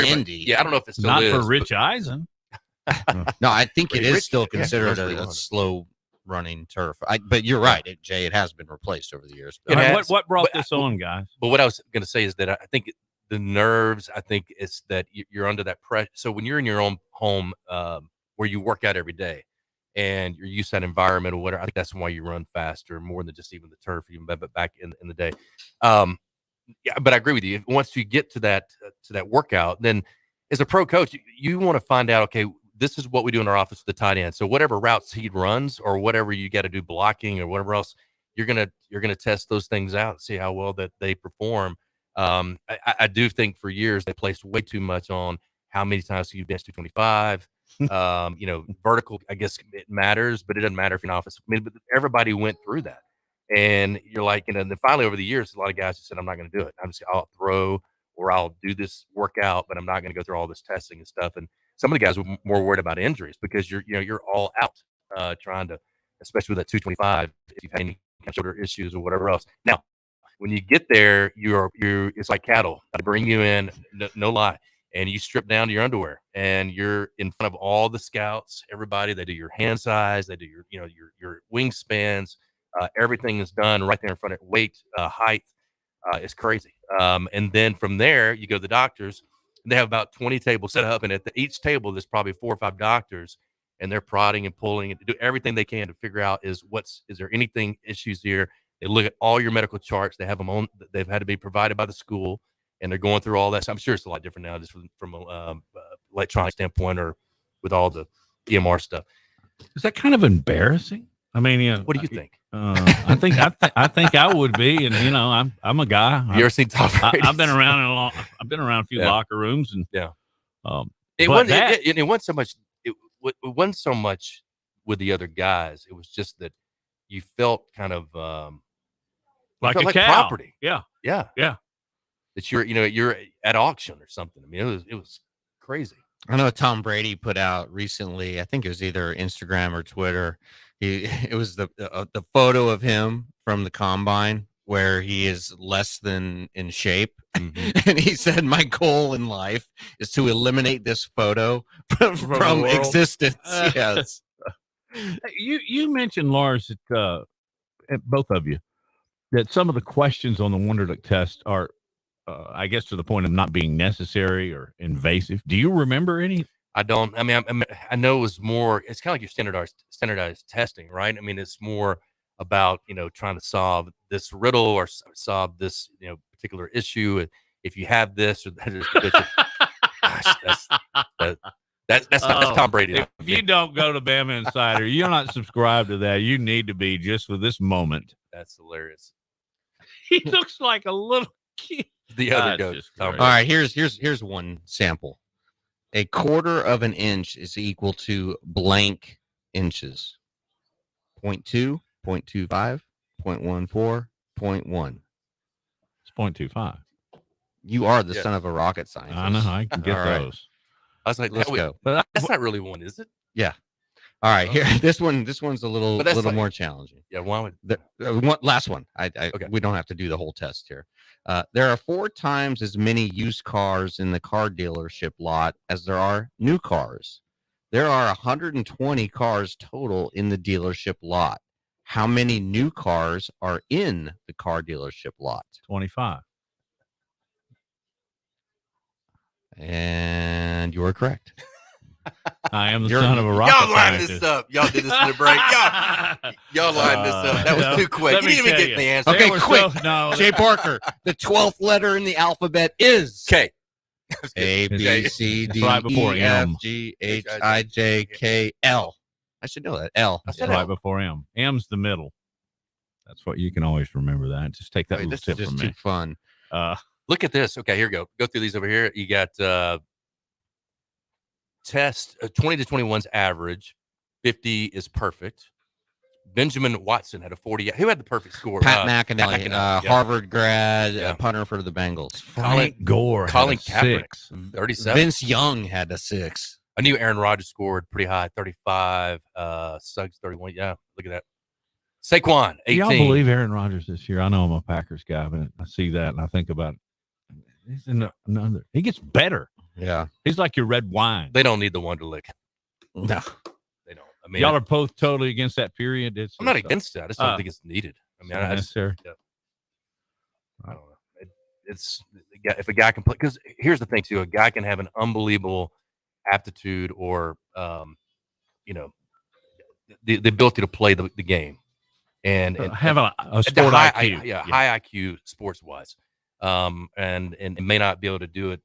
Indy. Yeah, I don't know if it's still not is, for Rich Eisen. No, I think it is Rich- still yeah, considered Rich a Eisen. slow running turf. But you're right, Jay. It has been replaced over the years. It All right, has, what brought but- this on, guys? But what I was going to say is that I think the nerves. I think it's that you're under that pressure. So when you're in your own home, where you work out every day, and you're used to that environment or whatever, I think that's why you run faster more than just even the turf, even back in the day. Yeah, but I agree with you. Once you get to that workout, then as a pro coach, you want to find out, okay, this is what we do in our office with the tight end. So whatever routes he runs or whatever you got to do blocking or whatever else, you're gonna test those things out and see how well that they perform. I do think for years they placed way too much on how many times you bench 225. Vertical, I guess it matters, but it doesn't matter if you're in office. I mean, but everybody went through that. And you're like, and then finally over the years, a lot of guys just said, I'm not going to do it. I'll throw or I'll do this workout, but I'm not going to go through all this testing and stuff. And some of the guys were more worried about injuries because you're all out trying to, especially with that 225, if you've had any shoulder issues or whatever else. Now, when you get there, it's like cattle. I bring you in, no lie, and you strip down to your underwear, and you're in front of all the scouts, everybody. They do your hand size, they do your wingspans. Everything is done right there in front of weight, height. It's crazy. And then from there, you go to the doctors. And they have about 20 tables set up, and at each table, there's probably 4 or 5 doctors, and they're prodding and pulling and do everything they can to figure out is there anything issues here. They look at all your medical charts. They have them on. They've had to be provided by the school, and they're going through all that. So I'm sure it's a lot different now, just from electronic standpoint or with all the EMR stuff. Is that kind of embarrassing? I mean, what do you think? I think I would be, and I'm a guy. You ever seen Tom Brady? I've been around I've been around a few locker rooms, and it wasn't so much. It wasn't so much with the other guys. It was just that you felt kind of like a cow. Property. Yeah. That you're at auction or something. I mean, it was crazy. I know Tom Brady put out recently, I think it was either Instagram or Twitter. It was the photo of him from the combine where he is less than in shape. Mm-hmm. And he said, my goal in life is to eliminate this photo from existence. Yes. You mentioned, Lars, that both of you, that some of the questions on the Wonderlic test are, I guess, to the point of not being necessary or invasive. Do you remember any? I don't. I mean, I know it was more. It's kind of like your standardized testing, right? I mean, it's more about trying to solve this riddle or solve this particular issue. If you have this or that, gosh, that's Tom Brady. If you don't go to BamaInsider, you're not subscribed to that. You need to be just for this moment. That's hilarious. He looks like a little kid. The other goat. All right, here's one sample. 1/4 of an inch is equal to blank inches. 0.2, 0.25, 0.14, 0.1. It's 0.25. You are the son of a rocket scientist. I know. I can get those. I was like, let's go. But that's not really one, is it? Yeah. All right. Here, this one's a little more challenging. Yeah. Why would last one? Okay. We don't have to do the whole test here. There are 4 times as many used cars in the car dealership lot as there are new cars. There are 120 cars total in the dealership lot. How many new cars are in the car dealership lot? 25. And you are correct. I am the son of a rocket Y'all lined scientist. this up. Y'all did this in the break. Y'all lined this up. That was too quick. You didn't even get the answer. Okay, quick. No, Jay Parker, the 12th letter in the alphabet is K. A, B, C, D, right before E, F, M. G, H, I, J, K, L. I should know that. L. I said right before M. M's the middle. That's what you can always remember that. Just take that little This tip is from just me. too fun. Look at this. Okay, here we go. Go through these over here. You got test 20 to 21's average. 50 is perfect. Benjamin Watson had a 40. Who had the perfect score? Pat McAnally, yeah. Harvard grad, punter for the Bengals. Frank Gore Colin had a 6. 37. Vince Young had a 6. I knew Aaron Rodgers scored pretty high, 35. Suggs 31. Yeah, look at that. Saquon 18. Y'all believe Aaron Rodgers this year? I know I'm a Packers guy, but I see that and I think about it. He's in another. He gets better. Yeah, he's like your red wine. They don't need the Wonderlic. No, they don't. I mean, y'all are both totally against that period. I'm not against it. I just don't think it's needed. I mean, I don't know. It's if a guy can play, because here's the thing too: a guy can have an unbelievable aptitude or the ability to play the game and have a sport IQ, high IQ sports wise, and may not be able to do it,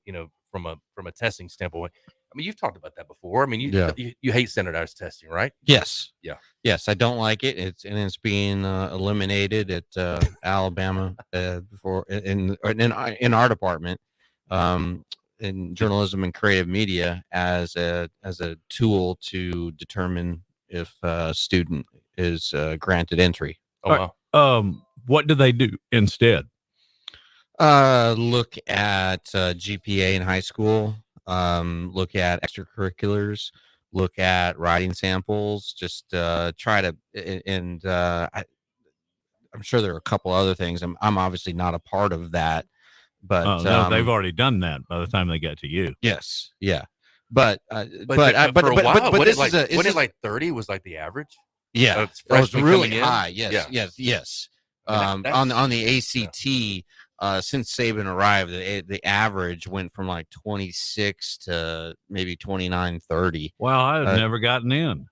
from a testing standpoint. I mean, you've talked about that before. I mean, you hate standardized testing, right? Yes. Yeah. Yes, I don't like it. It's being eliminated at Alabama before in our department, in journalism and creative media as a tool to determine if a student is granted entry. Oh, wow. What do they do instead? Look at GPA in high school. Look at extracurriculars, look at writing samples, just try to, and I'm sure there are a couple other things. I'm obviously not a part of that, but no, they've already done that by the time they get to you. Yes. Yeah. But for a while, what is like 30 was like the average? Yeah. It was really high. Yes. On the ACT, since Saban arrived, the average went from like 26 to maybe 29, 30. Wow, I've never gotten in.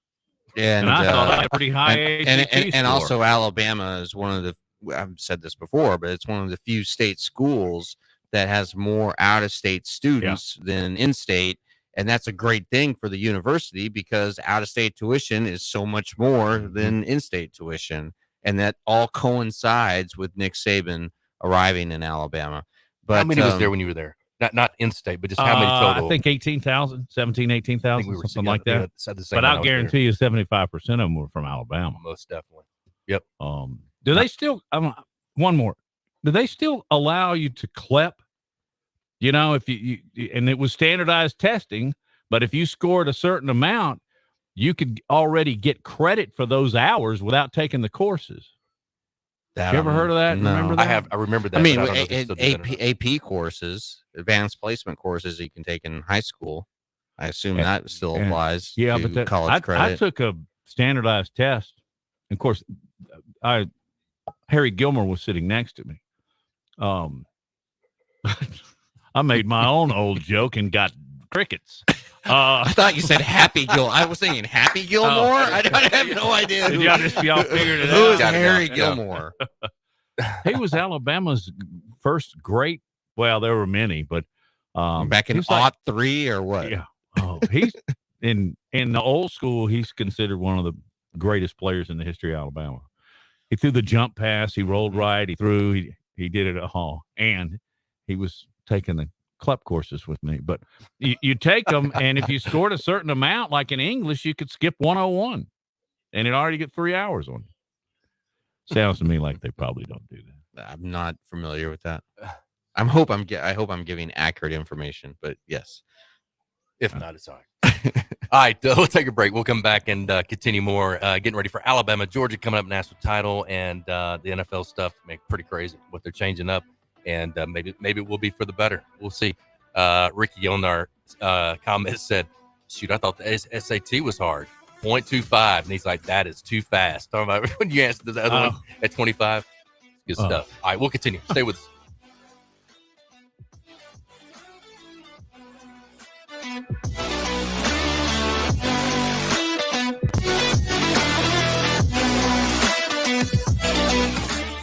And I thought I had a pretty high ACT and score. also Alabama is one of the, I've said this before, but it's one of the few state schools that has more out-of-state students than in-state. And that's a great thing for the university because out-of-state tuition is so much more than in-state tuition. And that all coincides with Nick Saban arriving in Alabama. But how many was there when you were there? Not in-state, but just how many total? I think 18,000, 18,000, something like that. But I'll guarantee you 75% of them were from Alabama. Most definitely. Yep. Do they still, one more, do they still allow you to CLEP? If you and it was standardized testing, but if you scored a certain amount, you could already get credit for those hours without taking the courses. You ever heard of that? No. Remember that? I remember that. I mean, AP courses, advanced placement courses that you can take in high school. I assume that still applies. Yeah, to but college credit. I took a standardized test. Of course, Harry Gilmore was sitting next to me. I made my own old joke and got crickets. I thought you said Happy Gilmore. I was thinking Happy Gilmore. I have no idea. Y'all figured it out. Who is Harry Gilmore? He was Alabama's first great. Well, there were many, but back in '03 or what? Yeah. Oh, he's in the old school. He's considered one of the greatest players in the history of Alabama. He threw the jump pass. He rolled right. He threw. He did it at Hall, and he was taking the CLEP courses with me. But you take them, and if you scored a certain amount, like in English, you could skip 101, and it already get 3 hours on you. Sounds to me like they probably don't do that. I'm not familiar with that. I hope I'm giving accurate information, but yes. If not, it's all right. All right, we'll take a break. We'll come back and continue more. Getting ready for Alabama, Georgia coming up, national title, and the NFL stuff. Pretty crazy what they're changing up. and maybe it will be for the better. We'll see. Ricky on our comment said, shoot, I thought the SAT was hard. 0.25. And he's like, that is too fast. Talking about when you answered the other one at 25. Good stuff. All right, we'll continue. Stay with us.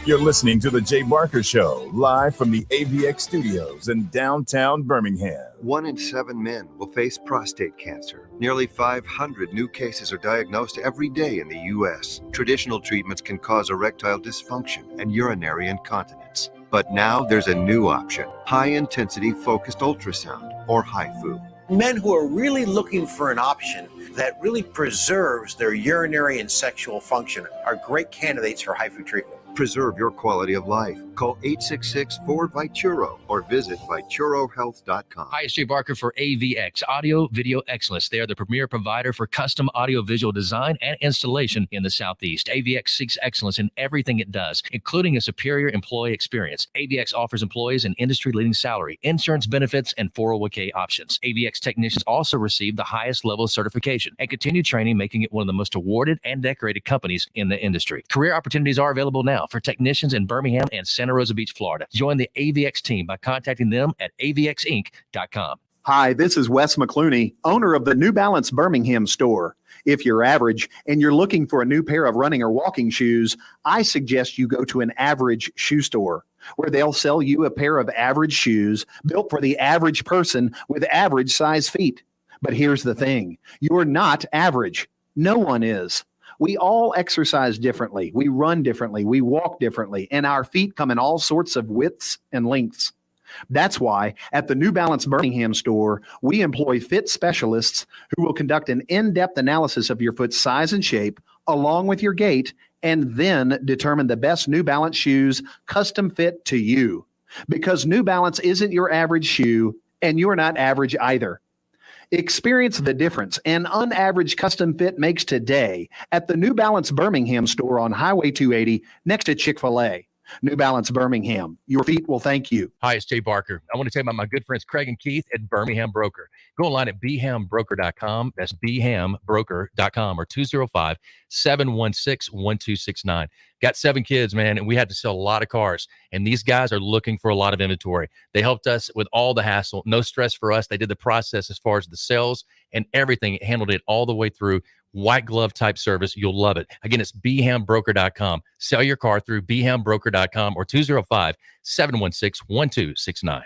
You're listening to The Jay Barker Show, live from the AVX studios in downtown Birmingham. 1 in 7 men will face prostate cancer. Nearly 500 new cases are diagnosed every day in the U.S. Traditional treatments can cause erectile dysfunction and urinary incontinence. But now there's a new option, high-intensity focused ultrasound, or HIFU. Men who are really looking for an option that really preserves their urinary and sexual function are great candidates for HIFU treatment. Preserve your quality of life. Call 866-4-VITURO or visit VituroHealth.com. Hi, it's Jay Barker for AVX, Audio Video Excellence. They are the premier provider for custom audio-visual design and installation in the Southeast. AVX seeks excellence in everything it does, including a superior employee experience. AVX offers employees an industry-leading salary, insurance benefits, and 401k options. AVX technicians also receive the highest level of certification and continue training, making it one of the most awarded and decorated companies in the industry. Career opportunities are available now for technicians in Birmingham and Santa Rosa Beach, Florida. Join the AVX team by contacting them at avxinc.com. Hi, this is Wes McClooney, owner of the New Balance Birmingham store. If you're average and you're looking for a new pair of running or walking shoes, I suggest you go to an average shoe store, where they'll sell you a pair of average shoes built for the average person with average size feet. But here's the thing, you're not average. No one is. We all exercise differently. We run differently. We walk differently. And our feet come in all sorts of widths and lengths. That's why at the New Balance Birmingham store, we employ fit specialists who will conduct an in-depth analysis of your foot's size and shape, along with your gait, and then determine the best New Balance shoes custom fit to you. Because New Balance isn't your average shoe, and you're not average either. Experience the difference an unaverage custom fit makes today at the New Balance Birmingham store on Highway 280 next to Chick-fil-A. New Balance Birmingham. Your feet will thank you. Hi, it's Jay Barker. I want to tell you about my good friends Craig and Keith at Birmingham Broker. Go online at bhambroker.com. That's bhambroker.com or 205-716-1269. Got 7 kids, man, and we had to sell a lot of cars. And these guys are looking for a lot of inventory. They helped us with all the hassle. No stress for us. They did the process as far as the sales and everything. Handled it all the way through. White glove type service. You'll love it. Again, it's bhambroker.com. Sell your car through bhambroker.com or 205-716-1269.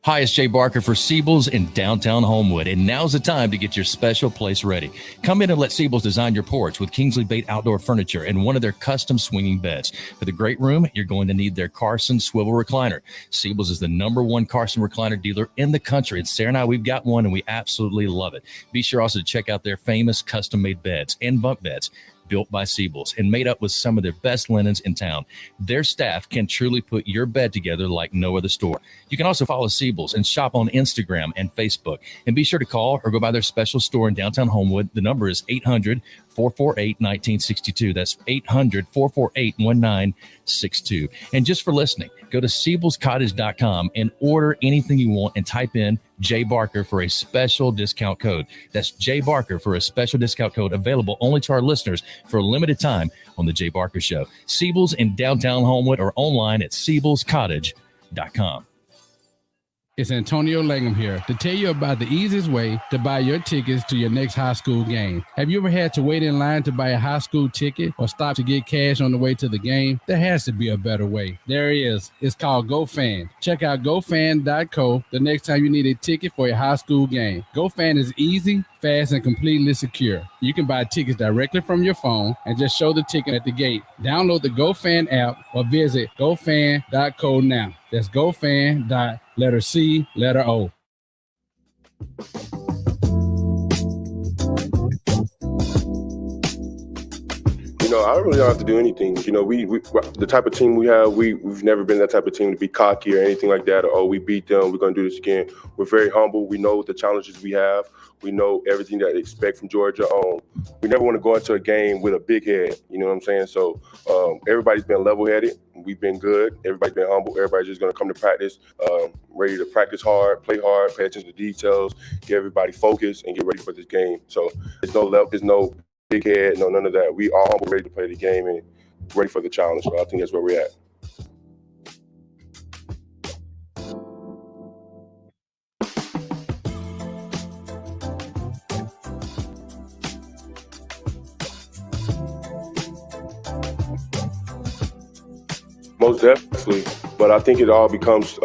Hi, it's Jay Barker for Siebel's in downtown Homewood, and now's the time to get your special place ready. Come in and let Siebel's design your porch with Kingsley Bait outdoor furniture and one of their custom swinging beds. For the great room, you're going to need their Carson swivel recliner. Siebel's is the #1 Carson recliner dealer in the country, and Sarah and I, we've got one, and we absolutely love it. Be sure also to check out their famous custom-made beds and bunk beds, built by Siebel's and made up with some of their best linens in town. Their staff can truly put your bed together like no other store. You can also follow Siebel's and shop on Instagram and Facebook. And be sure to call or go by their special store in downtown Homewood. The number is 800-448-1962. That's 800-448-1962. And just for listening, go to SiebelsCottage.com and order anything you want and type in Jay Barker for a special discount code. That's Jay Barker for a special discount code available only to our listeners for a limited time on The Jay Barker Show. Siebel's in downtown Homewood or online at SiebelsCottage.com. It's Antonio Langham here to tell you about the easiest way to buy your tickets to your next high school game. Have you ever had to wait in line to buy a high school ticket or stop to get cash on the way to the game? There has to be a better way. There is. It's called GoFan. Check out GoFan.co the next time you need a ticket for a high school game. GoFan is easy, fast, and completely secure. You can buy tickets directly from your phone and just show the ticket at the gate. Download the GoFan app or visit GoFan.co now. That's GoFan.co. Letter C, letter O. You know, I really don't have to do anything. You know, we the type of team we have, we've never been that type of team to be cocky or anything like that. Or, oh, we beat them, we're going to do this again. We're very humble. We know the challenges we have. We know everything that they expect from Georgia. we never want to go into a game with a big head. You know what I'm saying? So everybody's been level-headed. We've been good. Everybody's been humble. Everybody's just going to come to practice, ready to practice hard, play hard, pay attention to details, get everybody focused, and get ready for this game. So there's no big head, no none of that. We all ready to play the game and ready for the challenge. So I think that's where we're at. Most definitely, but I think it all becomes.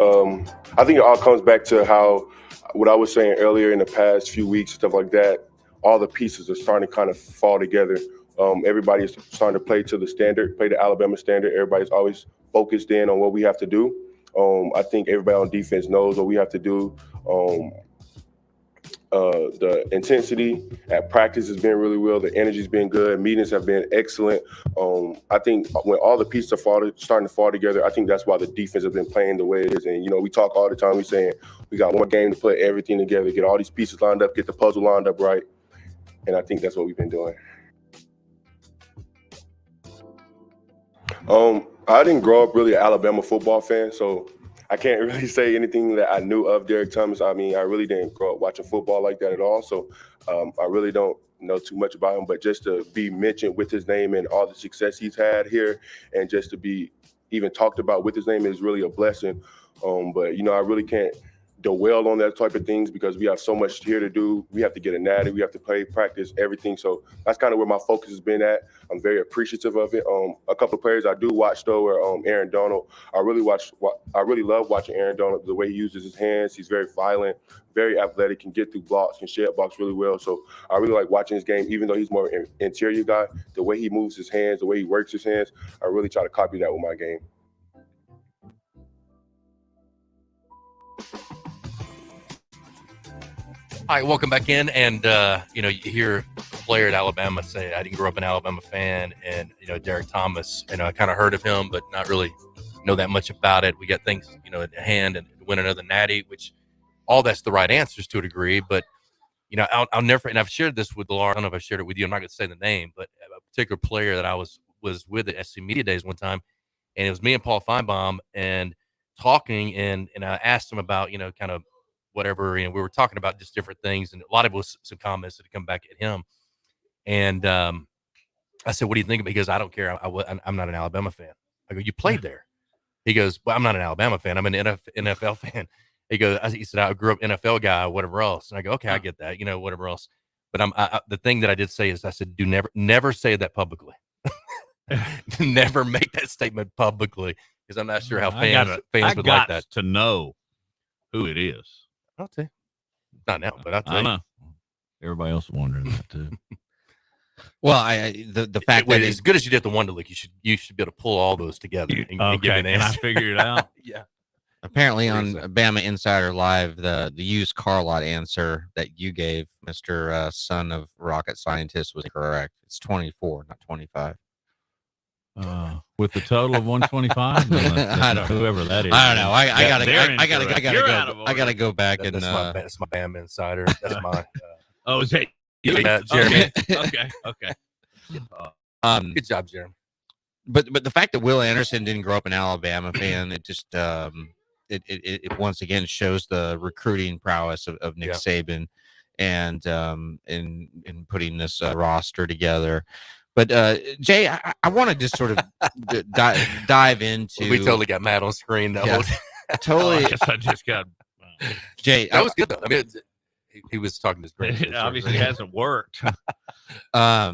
I think it all comes back to how what I was saying earlier in the past few weeks, stuff like that. All the pieces are starting to kind of fall together. Everybody is starting to play to the standard, play the Alabama standard. Everybody's always focused in on what we have to do. I think everybody on defense knows what we have to do. The intensity at practice has been really well. The energy's been good. Meetings have been excellent. I think when all the pieces are starting to fall together, I think that's why the defense has been playing the way it is. And, you know, we talk all the time. We're saying we got one game to put everything together, get all these pieces lined up, get the puzzle lined up right. And I think that's what we've been doing. I didn't grow up really an Alabama football fan, so I can't really say anything that I knew of Derek Thomas. I mean, I really didn't grow up watching football like that at all, so I really don't know too much about him. But just to be mentioned with his name and all the success he's had here, and just to be even talked about with his name is really a blessing. But, you know, I really can't dwell on that type of things because we have so much here to do. We have to get a natty, we have to play, practice, everything. So that's kind of where my focus has been at. I'm very appreciative of it. A couple of players I do watch though are Aaron Donald. I really love watching Aaron Donald, the way he uses his hands. He's very violent, very athletic, can get through blocks, can shed blocks really well. So I really like watching his game, even though he's more an interior guy. The way he moves his hands, the way he works his hands, I really try to copy that with my game. All right, welcome back in. And, you know, you hear a player at Alabama say, I didn't grow up an Alabama fan. And, you know, Derek Thomas, you know, I kind of heard of him, but not really know that much about it. We got things, you know, at hand and win another natty, which all that's the right answers to a degree. But, you know, I'll never, and I've shared this with Laura. I don't know if I shared it with you. I'm not going to say the name, but a particular player that I was with at SC Media Days one time. And it was me and Paul Feinbaum and talking. And I asked him about, you know, kind of, whatever, you know, we were talking about just different things, and a lot of it was some comments that had come back at him. And I said, "What do you think of it?" He goes, "I don't care. I'm not an Alabama fan." I go, "You played there?" He goes, "Well, I'm not an Alabama fan. I'm an NFL fan." He said, "I grew up NFL guy, whatever else." And I go, "Okay, I get that, you know, whatever else." But the thing that I did say is, I said, "Do never say that publicly. Never make that statement publicly, because I'm not sure how fans would like that to know who it is." I'll tell you. Not now, but I'll tell you. I know. Everybody else is wondering that too. Well, the fact that as good as you did the Wonderlic, you should be able to pull all those together and give an answer. And I figured it out. Yeah. Apparently on BamaInsider Live, the used car lot answer that you gave, Mr. Son of Rocket Scientist, was correct. It's 24, not 25. With the total of 125, I don't know. Whoever that is. I don't know. I gotta go back and that's my BamaInsider. That's my. Oh, is it? Jeremy. Okay. Good job, Jeremy. But the fact that Will Anderson didn't grow up an Alabama fan, it just it once again shows the recruiting prowess of Nick Saban, and in putting this roster together. But Jay, I want to just sort of dive into. We totally got Matt on screen though. Yeah, totally. I guess I just got Jay. That was good though. I mean, he was talking to his brain. It obviously hasn't worked. How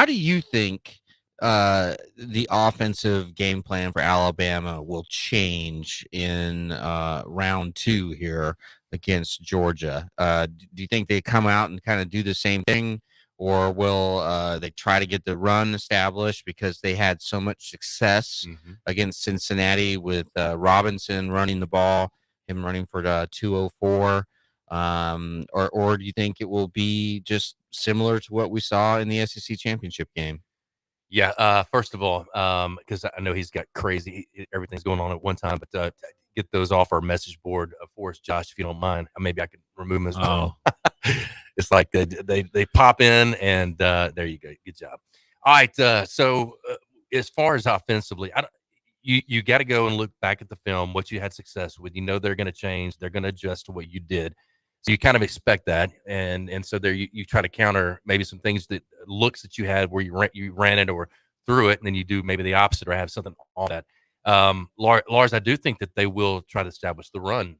do you think the offensive game plan for Alabama will change in round 2 here against Georgia? Do you think they come out and kind of do the same thing? Or will they try to get the run established because they had so much success against Cincinnati with Robinson running the ball, him running for 204? Or do you think it will be just similar to what we saw in the SEC championship game? Yeah, first of all, because I know he's got crazy, everything's going on at one time, but get those off our message board for us, Josh, if you don't mind. Maybe I could remove them as well. It's like they pop in, and there you go. Good job. All right. So as far as offensively, you got to go and look back at the film, what you had success with. You know they're going to change. They're going to adjust to what you did. So you kind of expect that, and so there you try to counter maybe some things that looks that you had where you ran it or threw it, and then you do maybe the opposite or have something on that. Lars, I do think that they will try to establish the run,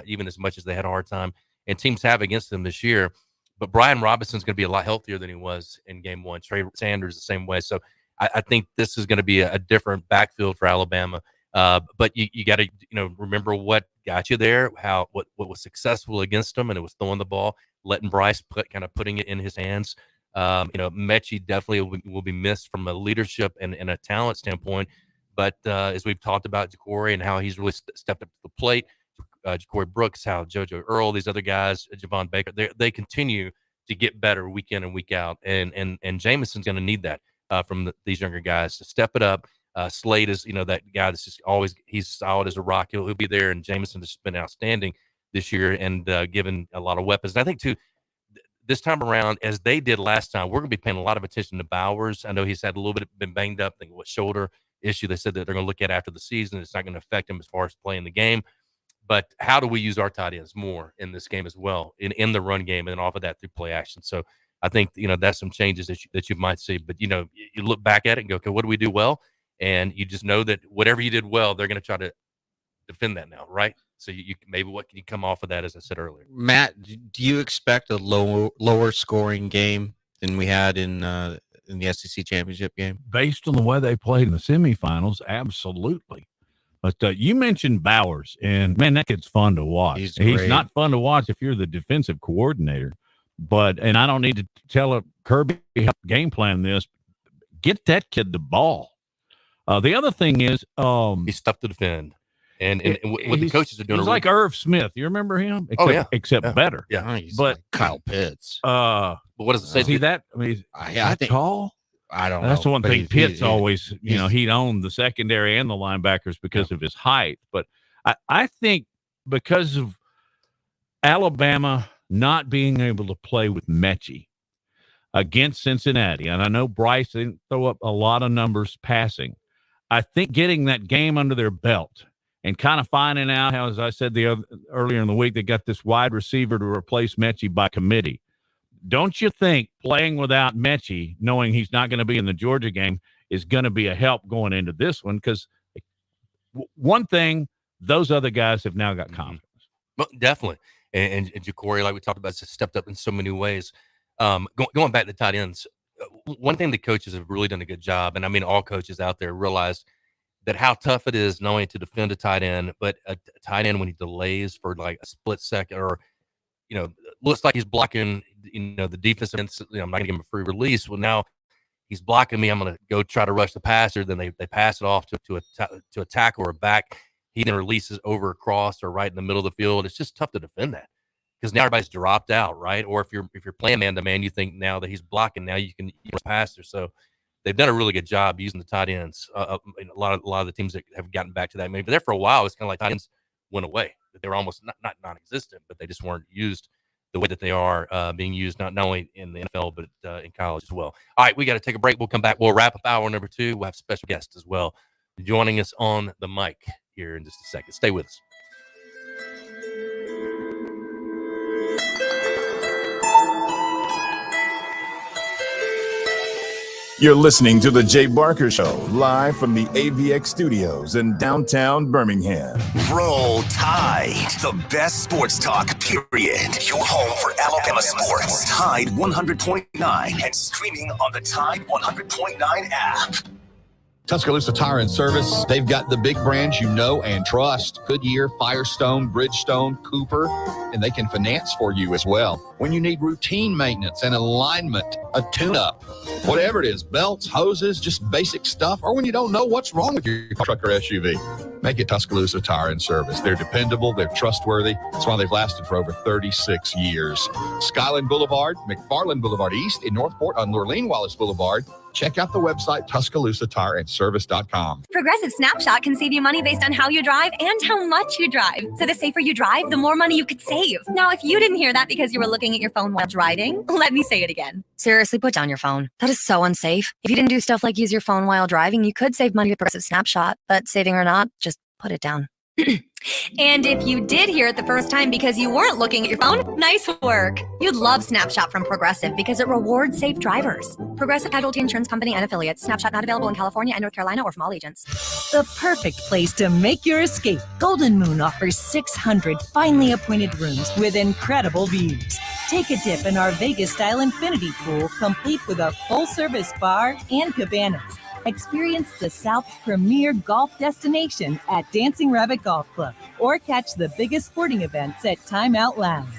even as much as they had a hard time, and teams have against them this year. But Brian Robinson's going to be a lot healthier than he was in game one. Trey Sanders the same way. So I think this is going to be a different backfield for Alabama. But you got to remember what got you there, what was successful against them, and it was throwing the ball, letting Bryce putting it in his hands. Mechie definitely will be missed from a leadership and a talent standpoint. But as we've talked about Ja'Cory and how he's really stepped up to the plate, Ja'Cory Brooks, how JoJo Earl, these other guys, Javon Baker, they continue to get better week in and week out. And Jameson's going to need that from these younger guys to step it up. Slade is, that guy that's just always, he's solid as a rock. He'll be there. And Jameson has been outstanding this year and given a lot of weapons. And I think, too, this time around, as they did last time, we're going to be paying a lot of attention to Bowers. I know he's had a little bit been banged up, shoulder issue they said that they're going to look at after the season. It's not going to affect him as far as playing the game. But how do we use our tight ends more in this game as well, in the run game, and then off of that through play action? So I think, that's some changes that you might see. But, you look back at it and go, okay, what do we do well? And you just know that whatever you did well, they're going to try to defend that now, right? So you maybe what can you come off of that, as I said earlier? Matt, do you expect a lower scoring game than we had in the SEC championship game? Based on the way they played in the semifinals, absolutely. But you mentioned Bowers, and, man, that kid's fun to watch. He's not fun to watch if you're the defensive coordinator. And I don't need to tell Kirby how to game plan this. Get that kid the ball. The other thing is he's tough to defend. And what the coaches are doing. He's like Irv Smith. You remember him? Except better. Yeah. He's like Kyle Pitts. But what does it say? See that? I mean, I think tall. I don't know. That's the one thing. Pitts always, he'd own the secondary and the linebackers because of his height. But I think because of Alabama not being able to play with Mechie against Cincinnati, and I know Bryce didn't throw up a lot of numbers passing, I think getting that game under their belt and kind of finding out how, as I said earlier in the week, they got this wide receiver to replace Mechie by committee. Don't you think playing without Mechie, knowing he's not going to be in the Georgia game, is going to be a help going into this one? Because one thing, those other guys have now got confidence. Well, definitely. And Ja'Cory, like we talked about, has stepped up in so many ways. Going back to tight ends, one thing the coaches have really done a good job, and I mean all coaches out there realize that how tough it is not only to defend a tight end, but a tight end when he delays for like a split second or, looks like he's blocking, the defensive end, I'm not going to give him a free release. Well, now he's blocking me. I'm going to go try to rush the passer. Then they pass it off to a tackle or a back. He then releases over across or right in the middle of the field. It's just tough to defend that because now everybody's dropped out, right? Or if you're playing man to man, you think now that he's blocking, now you can pass there. So they've done a really good job using the tight ends. A lot of the teams that have gotten back to that, maybe there for a while, it's kind of like tight ends went away. They were almost not non-existent, but they just weren't used the way that they are being used, not only in the NFL, but in college as well. All right, we got to take a break. We'll come back. We'll wrap up hour number 2. We'll have special guests as well joining us on the mic here in just a second. Stay with us. You're listening to The Jay Barker Show, live from the AVX studios in downtown Birmingham. Roll Tide, the best sports talk, period. Your home for Alabama sports. Tide 100.9 and streaming on the Tide 100.9 app. Tuscaloosa Tire and Service, they've got the big brands you know and trust. Goodyear, Firestone, Bridgestone, Cooper, and they can finance for you as well. When you need routine maintenance and alignment, a tune-up, whatever it is, belts, hoses, just basic stuff, or when you don't know what's wrong with your truck or SUV, make it Tuscaloosa Tire and Service. They're dependable, they're trustworthy. That's why they've lasted for over 36 years. Skyland Boulevard, McFarland Boulevard East in Northport on Lurleen Wallace Boulevard, Check out the website TuscaloosaTireAndService.com. Progressive Snapshot can save you money based on how you drive and how much you drive. So the safer you drive, the more money you could save. Now, if you didn't hear that because you were looking at your phone while driving, let me say it again. Seriously, put down your phone. That is so unsafe. If you didn't do stuff like use your phone while driving, you could save money with Progressive Snapshot. But saving or not, just put it down. And if you did hear it the first time because you weren't looking at your phone, nice work. You'd love Snapshot from Progressive because it rewards safe drivers. Progressive Casualty Insurance Company and affiliates. Snapshot not available in California and North Carolina or from all agents. The perfect place to make your escape. Golden Moon offers 600 finely appointed rooms with incredible views. Take a dip in our Vegas-style infinity pool, complete with a full-service bar and cabanas. Experience the South's premier golf destination at Dancing Rabbit Golf Club, or catch the biggest sporting events at Time Out Lounge.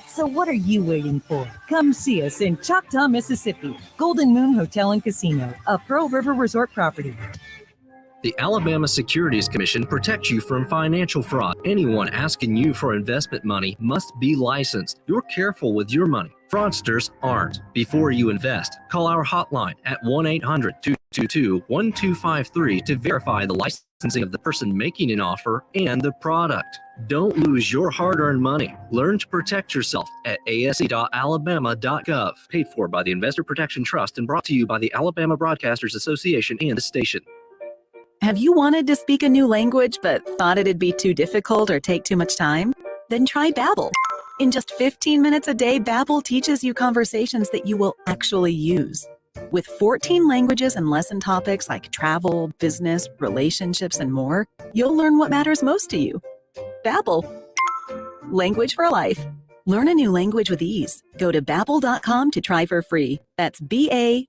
So what are you waiting for? Come see us in Choctaw, Mississippi. Golden Moon Hotel and Casino, a Pearl River Resort property. The Alabama Securities Commission protects you from financial fraud. Anyone asking you for investment money must be licensed. You're careful with your money. Fraudsters aren't. Before you invest, call our hotline at 1-800-222-1253 to verify the licensing of the person making an offer and the product. Don't lose your hard-earned money. Learn to protect yourself at ase.alabama.gov. Paid for by the Investor Protection Trust and brought to you by the Alabama Broadcasters Association and the station. Have you wanted to speak a new language but thought it'd be too difficult or take too much time? Then try Babbel. In just 15 minutes a day, Babbel teaches you conversations that you will actually use. With 14 languages and lesson topics like travel, business, relationships, and more, you'll learn what matters most to you. Babbel. Language for life. Learn a new language with ease. Go to Babbel.com to try for free. That's BABBEL.com.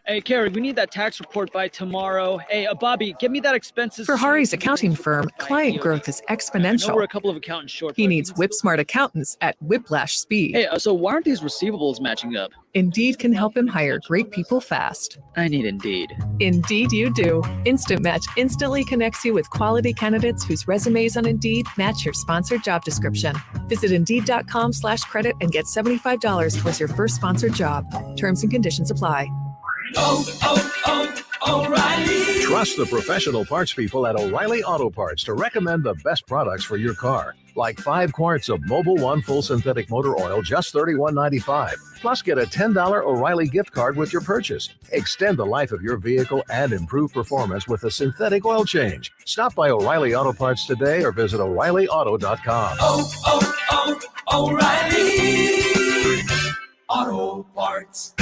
Hey, Carrie, we need that tax report by tomorrow. Hey, Bobby, give me that expenses. For Hari's accounting firm, client growth is exponential. We're a couple of accountants short. He needs whip-smart accountants at whiplash speed. Hey, so why aren't these receivables matching up? Indeed can help him hire great people fast. I need Indeed. Indeed you do. Instant Match instantly connects you with quality candidates whose resumes on Indeed match your sponsored job description. Visit Indeed.com/credit and get $75 towards your first sponsored job. Terms and conditions apply. O'Reilly. Trust the professional parts people at O'Reilly Auto Parts to recommend the best products for your car. Like 5 quarts of Mobil 1 full synthetic motor oil, just $31.95. Plus, get a $10 O'Reilly gift card with your purchase. Extend the life of your vehicle and improve performance with a synthetic oil change. Stop by O'Reilly Auto Parts today or visit O'ReillyAuto.com. O'Reilly Auto Parts.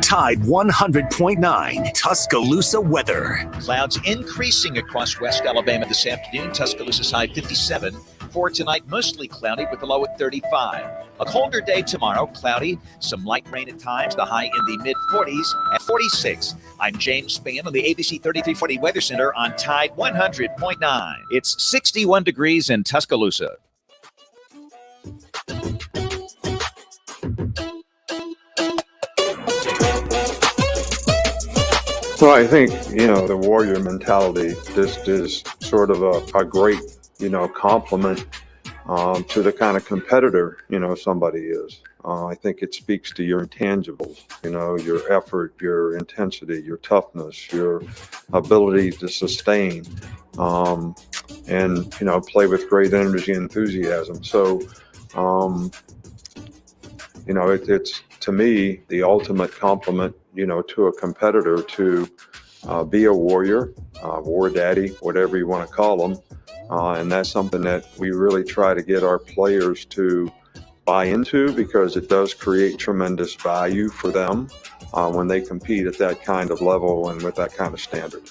Tide 100.9 Tuscaloosa weather. Clouds increasing across West Alabama this afternoon. Tuscaloosa's high 57. For tonight, mostly cloudy with the low at 35. A colder day tomorrow, cloudy, some light rain at times, the high in the mid-40s at 46. I'm James Spann on the ABC 3340 Weather Center on Tide 100.9. It's 61 degrees in Tuscaloosa. Well, I think, the warrior mentality just is sort of a great, compliment to the kind of competitor, somebody is. I think it speaks to your intangibles, your effort, your intensity, your toughness, your ability to sustain, and, play with great energy and enthusiasm. So, it's, to me, the ultimate compliment, to a competitor to be a warrior, war daddy, whatever you want to call them. And that's something that we really try to get our players to buy into, because it does create tremendous value for them when they compete at that kind of level and with that kind of standard.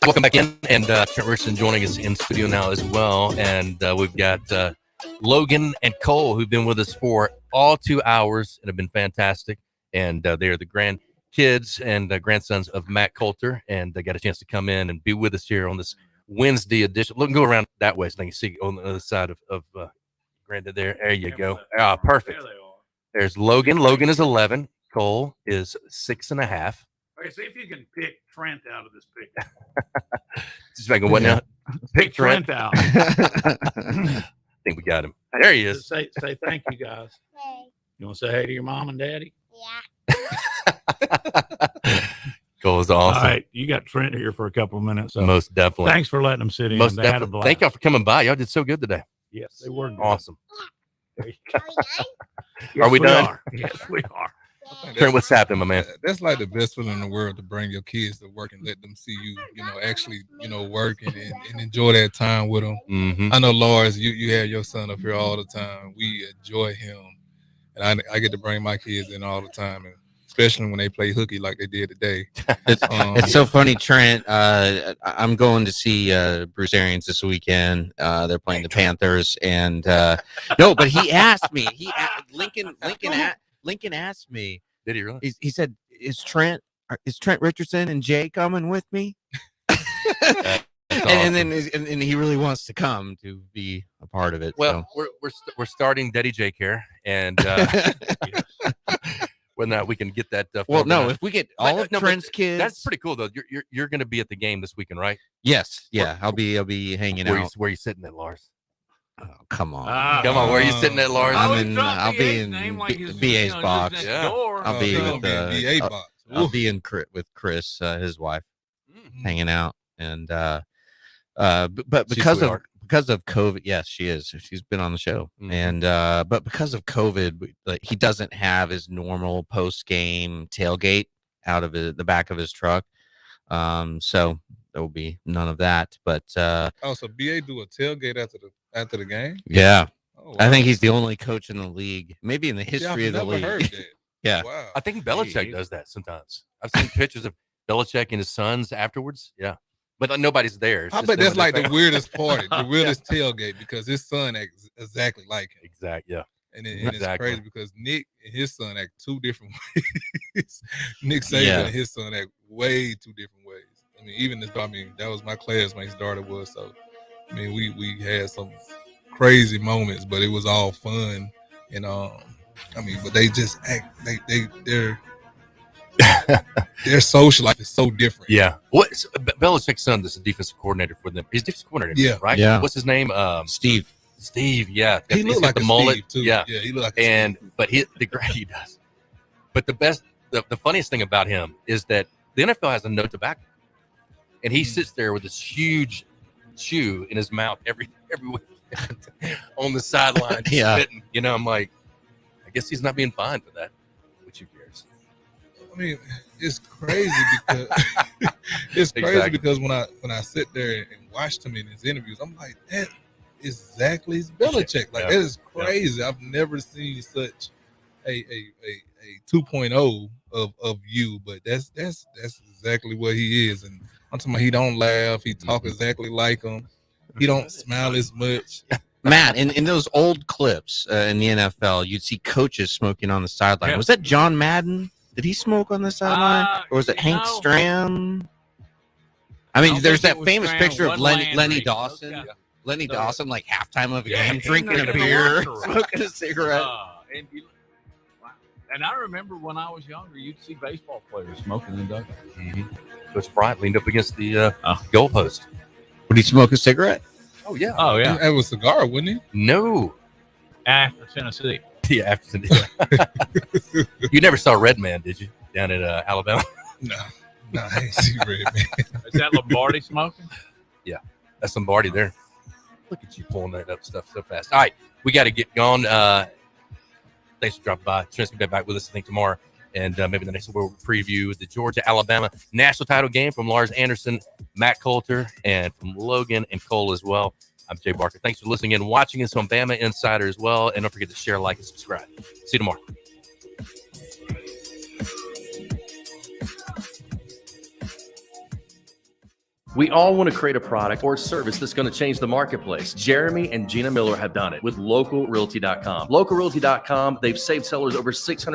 Welcome back in, and Trent Richardson joining us in studio now as well. And we've got Logan and Cole, who've been with us for all 2 hours and have been fantastic. And they are the grandkids and grandsons of Matt Coulter, and they got a chance to come in and be with us here on this Wednesday edition. Look, go around that way so they can see on the other side of Granddad there. There you go. Ah, perfect. There's Logan. Logan is 11. Cole is 6.5. Okay, see if you can pick Trent out of this picture. Just making what now? Pick Trent out. I think we got him. There he is. Say thank you, guys. Hey. You want to say hey to your mom and daddy? Cole is awesome. All right, you got Trent here for a couple of minutes. So most definitely. Thanks for letting them sit in. Most They had a definitely. blast. Thank y'all for coming by. Y'all did so good today. Yes, they were good. Awesome. Yes, Are we done? Yes, we are. Trent, what's happening, my man? That's like the best feeling in the world to bring your kids to work and let them see you, actually, work and enjoy that time with them. Mm-hmm. I know, Lars, you have your son up here all the time. We enjoy him. And I get to bring my kids in all the time, and especially when they play hooky like they did today. It's so funny, Trent. I'm going to see Bruce Arians this weekend. They're playing the Panthers, and no, but he asked me. Lincoln asked me. Did he really? He said, "Is Trent Richardson and Jay coming with me?" And then he really wants to come to be a part of it. Well, we're starting Daddy J Care, and whether or not we can get that. Well, no, if we get all of Trent's kids, that's pretty cool though. You're going to be at the game this weekend, right? Yes, yeah, I'll be hanging out. Where you sitting at, Lars? Oh, come on, where are you sitting at, Lars? I'll be in BA's box. Yeah. I'll be with BA box. I'll be in with Chris, his wife, hanging out, and but because of COVID, yes, she is. She's been on the show, and but because of COVID, he doesn't have his normal post game tailgate out of the back of his truck, so there will be none of that. But so BA do a tailgate after the game? Yeah. Oh, wow. I think he's the only coach in the league, maybe in the history of the league. Heard that. Yeah. Wow. I think Belichick does that sometimes. I've seen pictures of Belichick and his sons afterwards. Yeah. But nobody's there. I bet that's like the weirdest party, the weirdest tailgate, because his son acts exactly like him. Exactly. Yeah. And it's crazy because Nick and his son act two different ways. Nick Saban and his son act way two different ways. I mean, that was my classmate's daughter was. So, I mean, we had some crazy moments, but it was all fun. And but they just act their social life is so different. Yeah. Belichick's son is a defensive coordinator for them. He's defensive coordinator. Yeah. Right. Yeah. What's his name? Steve. Steve. Yeah. He looked like the a mullet Steve too. Yeah. Yeah. He looked like but he does. But the funniest thing about him is that the NFL has a no tobacco, and he sits there with this huge chew in his mouth every week on the sideline. Spitting. I'm like, I guess he's not being fined for that. Which who cares? I mean, it's crazy because because when I sit there and watched him in his interviews, I'm like, that is exactly Belichick. Like that is crazy. I've never seen such a 2.0 of you, but that's exactly what he is. And I'm talking about he don't laugh, he talk exactly like him, he don't smile as much. Matt, in those old clips in the NFL, you'd see coaches smoking on the sideline. Yeah. Was that John Madden? Did he smoke on the sideline? Or was it Hank Stram? I mean, there's that famous picture of Lenny Dawson. Yeah. Lenny Dawson, like halftime of a game, drinking a beer, smoking a cigarette. And I remember when I was younger, you'd see baseball players smoking in the dugout. Mm-hmm. Coach Bryant leaned up against the goalpost. Would he smoke a cigarette? Oh, yeah. Oh, yeah. That was a cigar, wouldn't he? No. After Tennessee. Yeah, after Tennessee. You never saw Red Man, did you? Down at Alabama? No, I ain't see Red Man. Is that Lombardi smoking? Yeah, that's Lombardi there. Look at you pulling that up stuff so fast. All right, we got to get going. Thanks for dropping by. Trent's going to be back with us, I think, tomorrow. And maybe the next one we'll preview the Georgia-Alabama national title game from Lars Anderson, Matt Coulter, and from Logan and Cole as well. I'm Jay Barker. Thanks for listening and watching us on Bama Insider as well. And don't forget to share, like, and subscribe. See you tomorrow. We all want to create a product or service that's going to change the marketplace. Jeremy and Gina Miller have done it with LocalRealty.com. LocalRealty.com, they've saved sellers over $600